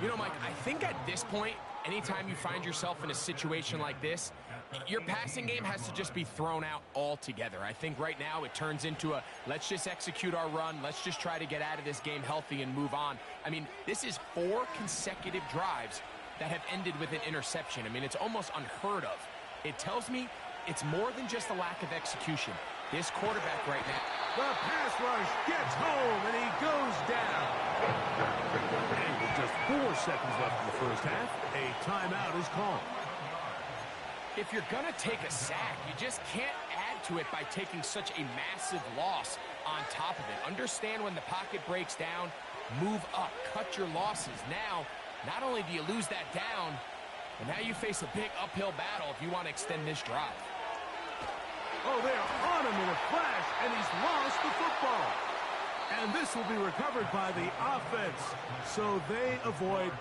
You know, Mike, I think at this point, anytime you find yourself in a situation like this, your passing game has to just be thrown out altogether. I think right now it turns into a let's just execute our run, let's just try to get out of this game healthy and move on. I mean, this is 4 consecutive drives that have ended with an interception. I mean, it's almost unheard of. It tells me it's more than just a lack of execution. This quarterback right now. The pass rush gets home, and he goes down. And with just 4 seconds left in the first half, a timeout is called. If you're going to take a sack, you just can't add to it by taking such a massive loss on top of it. Understand when the pocket breaks down, move up, cut your losses. Now, not only do you lose that down, but now you face a big uphill battle if you want to extend this drive. Oh, they are on him in a flash, and he's lost the football. And this will be recovered by the offense, so they avoid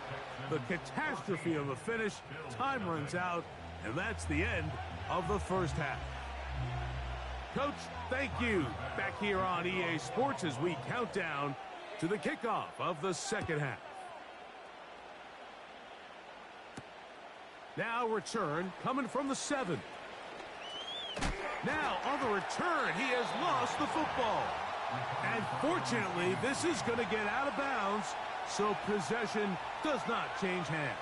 the catastrophe of a finish. Time runs out, and that's the end of the first half. Coach, thank you. Back here on EA Sports as we count down to the kickoff of the second half. Now return coming from the 7. Now on the return, he has lost the football. And fortunately, this is going to get out of bounds, so possession does not change hands.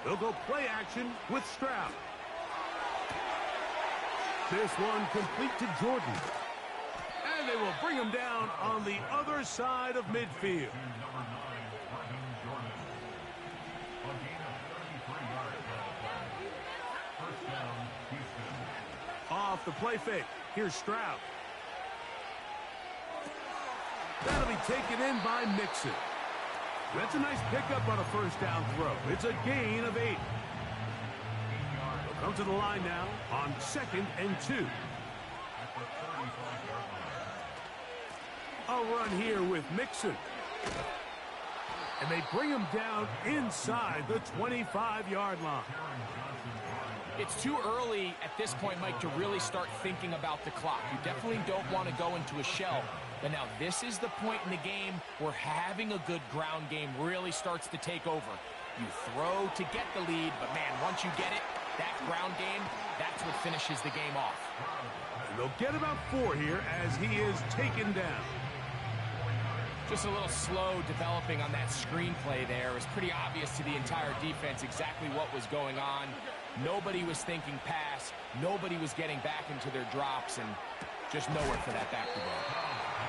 They'll go play action with Stroud. This one complete to Jordan. And they will bring him down on the other side of midfield. Off the play fake. Here's Stroud. That'll be taken in by Mixon. That's a nice pickup on a first down throw. It's a gain of 8. They'll come to the line now on 2nd and 2. A run here with Mixon. And they bring him down inside the 25-yard line. It's too early at this point, Mike, to really start thinking about the clock. You definitely don't want to go into a shell. But now this is the point in the game where having a good ground game really starts to take over. You throw to get the lead, but man, once you get it, that ground game, that's what finishes the game off. And they'll get about 4 here as he is taken down. Just a little slow developing on that screenplay there. It was pretty obvious to the entire defense exactly what was going on. Nobody was thinking pass. Nobody was getting back into their drops, and just nowhere for that back to go.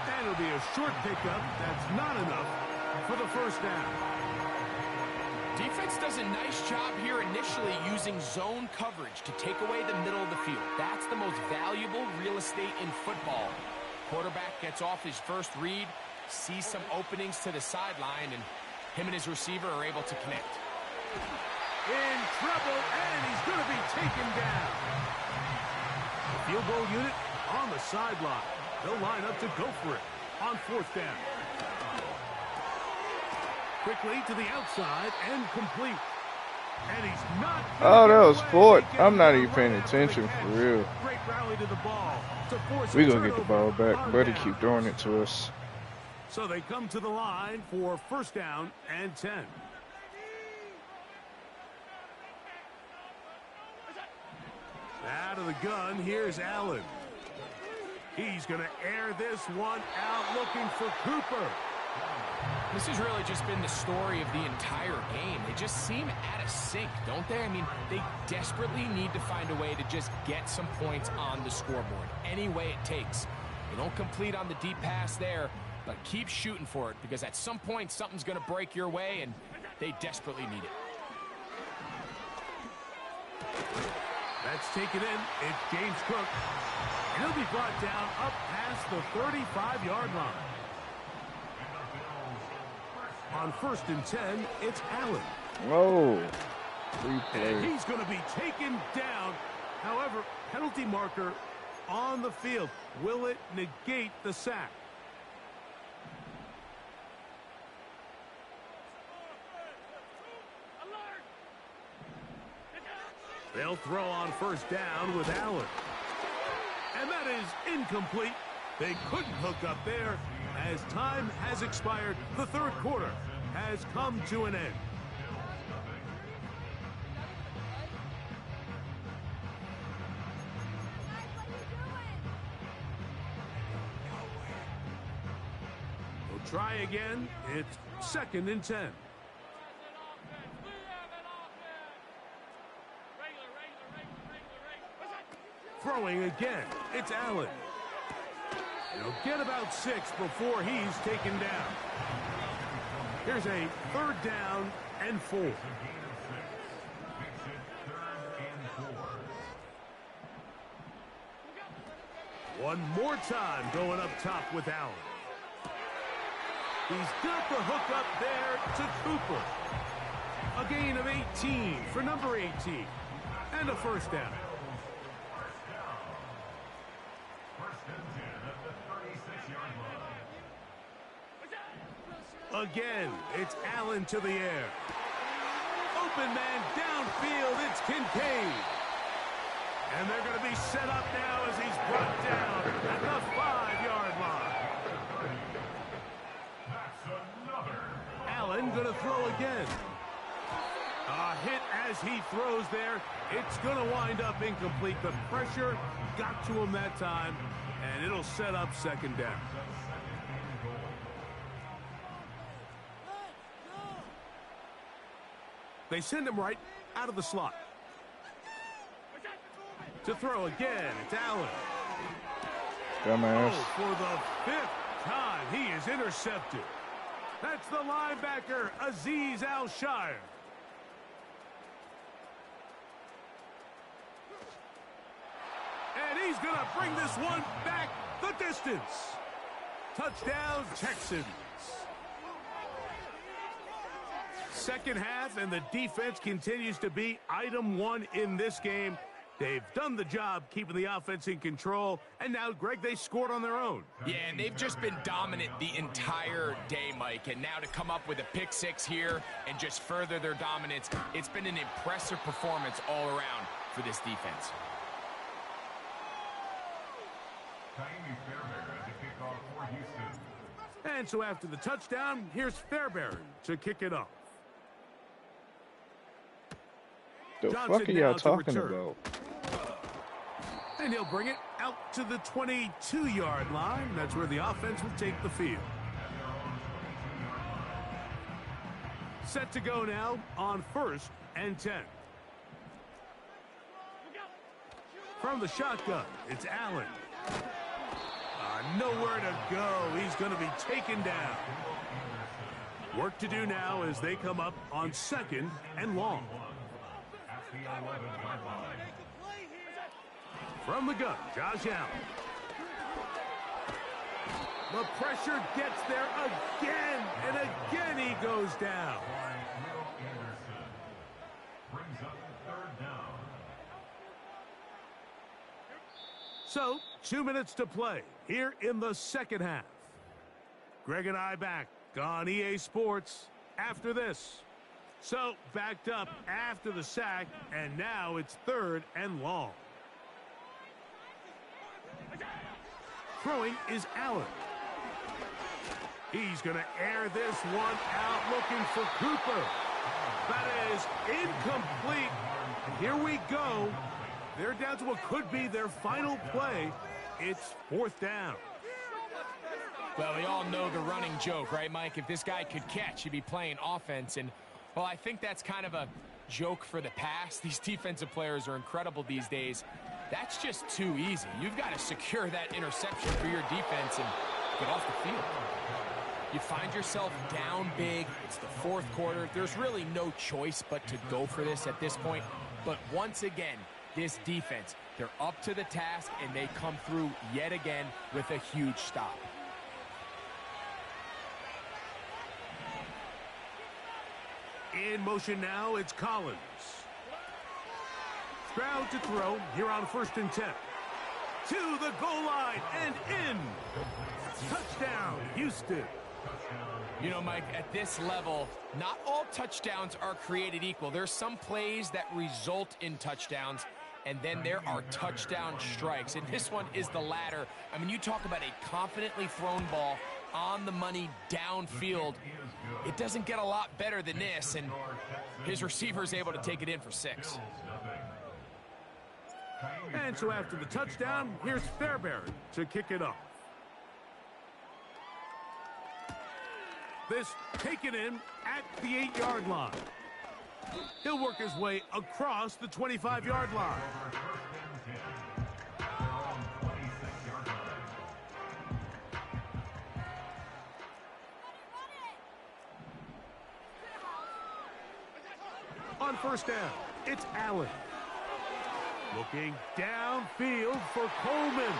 That'll be a short pickup. That's not enough for the first down. Defense does a nice job here initially using zone coverage to take away the middle of the field. That's the most valuable real estate in football. Quarterback gets off his first read, sees some openings to the sideline, and him and his receiver are able to connect. In trouble, and he's going to be taken down. The field goal unit on the sideline. They'll line up to go for it on 4th down. Quickly to the outside and complete. And he's not. Oh, that was Ford. I'm not even paying attention for real. Great rally to the ball to force We gonna get the ball back. Better keep throwing it to us. So they come to the line for 1st down and 10. Out of the gun, here's Allen. He's going to air this one out looking for Cooper. This has really just been the story of the entire game. They just seem out of sync, don't they? I mean, they desperately need to find a way to just get some points on the scoreboard, any way it takes. They don't complete on the deep pass there, but keep shooting for it, because at some point something's going to break your way, and they desperately need it. That's taken in. It's James Cook. And he'll be brought down up past the 35-yard line. On 1st and 10, it's Allen. Whoa. And he's going to be taken down. However, penalty marker on the field. Will it negate the sack? They'll throw on first down with Allen. And that is incomplete. They couldn't hook up there as time has expired. The third quarter has come to an end. We'll try again. It's 2nd and 10. Throwing again. It's Allen. He'll get about 6 before he's taken down. Here's a 3rd down and 4. One more time going up top with Allen. He's got the hook up there to Cooper. A gain of 18 for number 18. And a first down. Again, it's Allen to the air. Open man downfield, it's Kincaid. And they're going to be set up now as he's brought down at the 5-yard line. Allen going to throw again. A hit as he throws there. It's going to wind up incomplete. The pressure got to him that time, and it'll set up 2nd down. They send him right out of the slot. To throw again, it's Allen. Dumbass. Oh, for the 5th time, he is intercepted. That's the linebacker, Azeez Al-Shire. And he's going to bring this one back the distance. Touchdown, Texans. 2nd half, and the defense continues to be item 1 in this game. They've done the job keeping the offense in control, and now, Greg, they scored on their own. Yeah, and they've just been dominant the entire day, Mike, and now to come up with a pick 6 here and just further their dominance, it's been an impressive performance all around for this defense. And so after the touchdown, here's Fairbairn to kick it off. The Johnson fuck are y'all now to talking return. about? And he'll bring it out to the 22-yard line. That's where the offense will take the field. Set to go now on 1st and 10. From the shotgun, it's Allen. Nowhere to go. He's going to be taken down. Work to do now as they come up on 2nd and long. From the gun, Josh Allen. The pressure gets there again, and again he goes down. So, 2 minutes to play here in the 2nd half. Greg and I back on EA Sports after this. So, backed up after the sack, and now it's 3rd and long. Throwing is Allen. He's going to air this one out looking for Cooper. That is incomplete. And here we go. They're down to what could be their final play. It's 4th down. Well, we all know the running joke, right, Mike? If this guy could catch, he'd be playing offense. And, well, I think that's kind of a joke for the past. These defensive players are incredible these days. That's just too easy. You've got to secure that interception for your defense and get off the field. You find yourself down big. It's the 4th quarter. There's really no choice but to go for this at this point. But once again, this defense, they're up to the task, and they come through yet again with a huge stop. In motion now, it's Collins. Stroud to throw here on 1st and 10. To the goal line and in. Touchdown, Houston. You know, Mike, at this level, not all touchdowns are created equal. There's some plays that result in touchdowns, and then there are touchdown strikes. And this one is the latter. I mean, you talk about a confidently thrown ball on the money downfield. It doesn't get a lot better than this, and his receiver is able to take it in for 6. And so after the touchdown, here's Fairbairn to kick it off. This taken in at the 8-yard line. He'll work his way across the 25-yard line. On first down, it's Allen. Looking downfield for Coleman.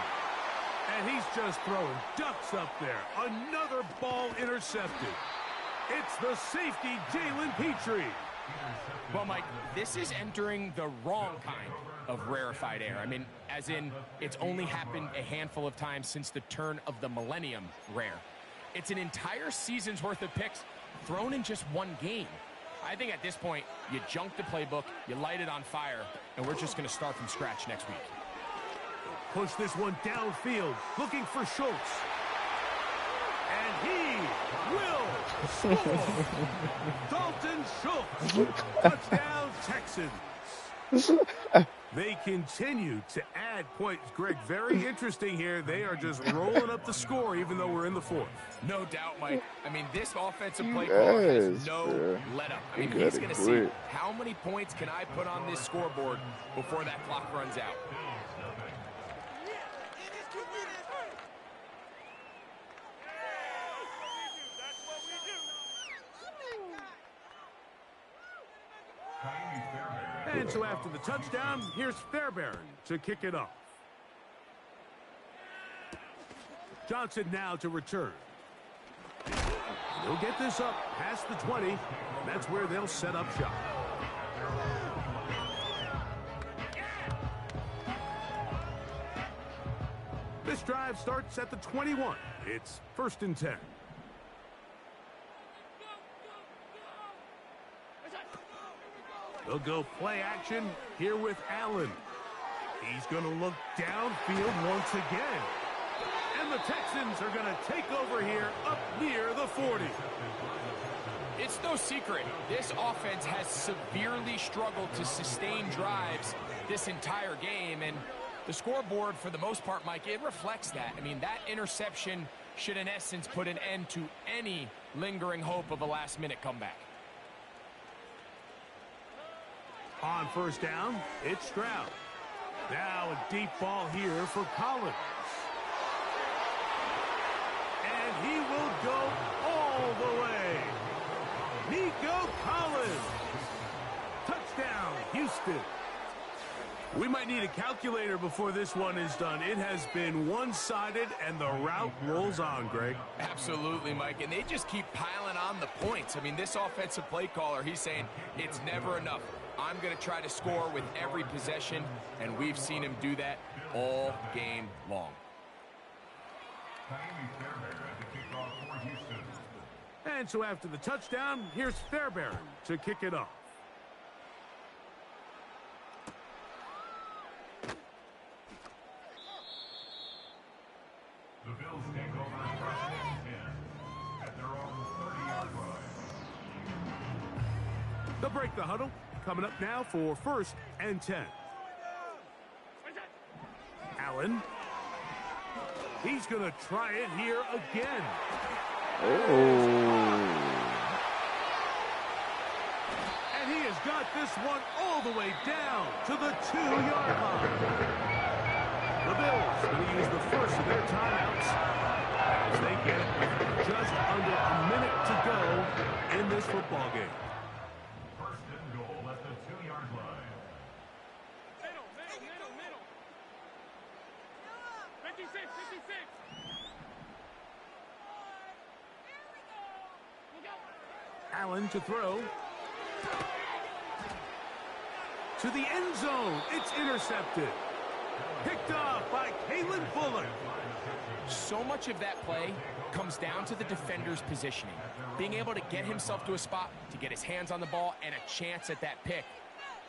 And he's just throwing ducks up there. Another ball intercepted. It's the safety, Jalen Petrie. Well, Mike, this is entering the wrong kind of rarefied air. I mean, as in, it's only happened a handful of times since the turn of the millennium rare. It's an entire season's worth of picks thrown in just one game. I think at this point, you junk the playbook, you light it on fire, and we're just going to start from scratch next week. Push this one downfield, looking for Schultz. And he will score. Dalton Schultz. Touchdown, Texans. They continue to add points. Greg, very interesting here. They are just rolling up the score, even though we're in the 4th. No doubt, Mike. I mean, this offensive play caller has no let up. I mean, he's going to see how many points can I put on this scoreboard before that clock runs out. And so after the touchdown, here's Fairbairn to kick it off. Johnson now to return. They'll get this up past the 20. And that's where they'll set up shop. This drive starts at the 21. It's 1st and 10. They'll go play action here with Allen. He's going to look downfield once again. And the Texans are going to take over here up near the 40. It's no secret. This offense has severely struggled to sustain drives this entire game. And the scoreboard, for the most part, Mike, it reflects that. I mean, that interception should, in essence, put an end to any lingering hope of a last-minute comeback. On first down, it's Stroud. Now a deep ball here for Collins. And he will go all the way. Nico Collins. Touchdown, Houston. We might need a calculator before this one is done. It has been one-sided, and the route rolls on, Greg. Absolutely, Mike, and they just keep piling on the points. I mean, this offensive play caller, he's saying it's never enough. I'm going to try to score with every possession, and we've seen him do that all game long. And so after the touchdown, here's Fairbairn to kick it off. The Bills take over first and 10 at their own 30-yard line. They'll break the huddle. Coming up now for 1st and 10. Allen. He's going to try it here again. And he has got this one all the way down to the 2-yard line. The Bills going to use the first of their timeouts as they get with just under a minute to go in this football game. First and goal at the 2-yard line. Middle. 56. Allen to throw. To the end zone. It's intercepted. Picked off by Kalen Fuller. So much of that play comes down to the defender's positioning. Being able to get himself to a spot, to get his hands on the ball, and a chance at that pick.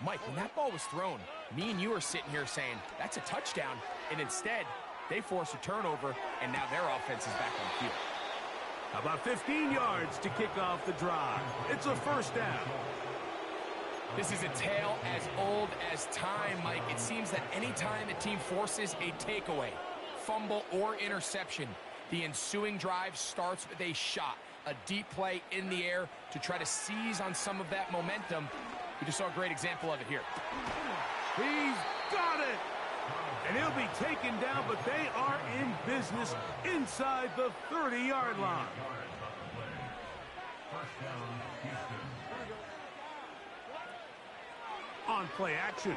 Mike, when that ball was thrown, me and you are sitting here saying, that's a touchdown. And instead, they force a turnover, and now their offense is back on the field. About 15 yards to kick off the drive. It's a first down. This is a tale as old as time, Mike. It seems that any time a team forces a takeaway, fumble, or interception, the ensuing drive starts with a shot, a deep play in the air to try to seize on some of that momentum. We just saw a great example of it here. He's got it! And he'll be taken down, but they are in business inside the 30-yard line. On play action,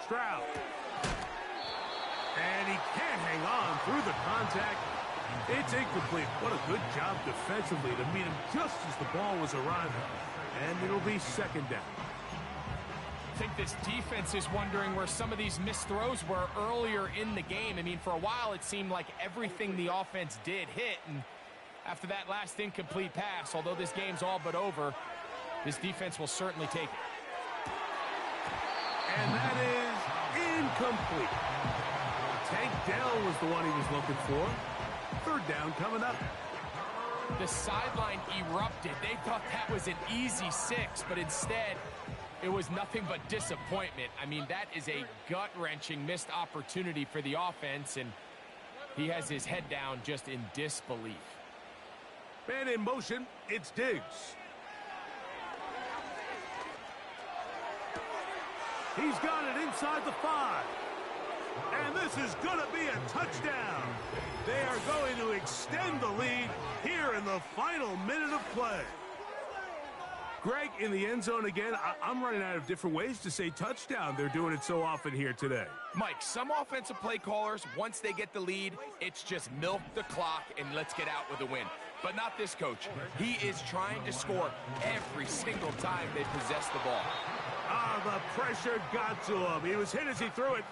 Stroud. And he can't hang on through the contact. It's incomplete. What a good job defensively to meet him just as the ball was arriving. And it'll be second down. I think this defense is wondering where some of these missed throws were earlier in the game. I mean, for a while, it seemed like everything the offense did hit. And after that last incomplete pass, although this game's all but over, this defense will certainly take it. And that is incomplete. Tank Dell was the one he was looking for. Third down coming up. The sideline erupted. They thought that was an easy 6, but instead, it was nothing but disappointment. I mean, that is a gut-wrenching missed opportunity for the offense, and he has his head down just in disbelief. Man in motion, it's Diggs. He's got it inside the 5. And this is going to be a touchdown. They are going to extend the lead here in the final minute of play. Greg, in the end zone again, I'm running out of different ways to say touchdown. They're doing it so often here today. Mike, some offensive play callers, once they get the lead, it's just milk the clock and let's get out with a win. But not this coach. He is trying to score every single time they possess the ball. The pressure got to him. He was hit as he threw it.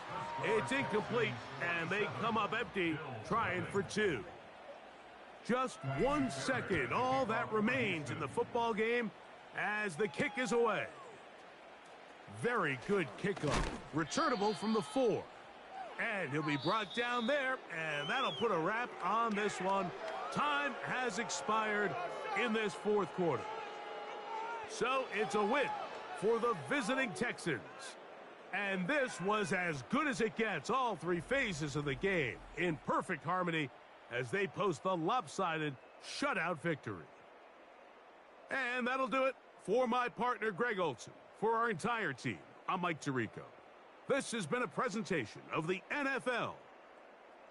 It's incomplete, and they come up empty, trying for 2. Just 1 second, all that remains in the football game as the kick is away. Very good kickoff. Returnable from the 4. And he'll be brought down there, and that'll put a wrap on this one. Time has expired in this fourth quarter. So it's a win for the visiting Texans. And this was as good as it gets, all 3 phases of the game in perfect harmony as they post the lopsided shutout victory. And that'll do it for my partner, Greg Olson. For our entire team, I'm Mike Tirico. This has been a presentation of the NFL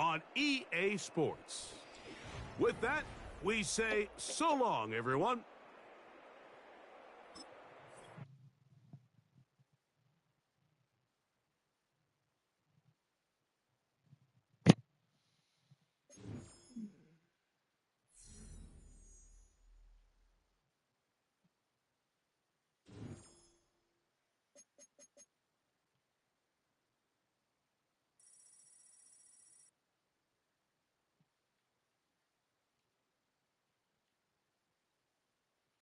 on EA Sports. With that, we say so long, everyone.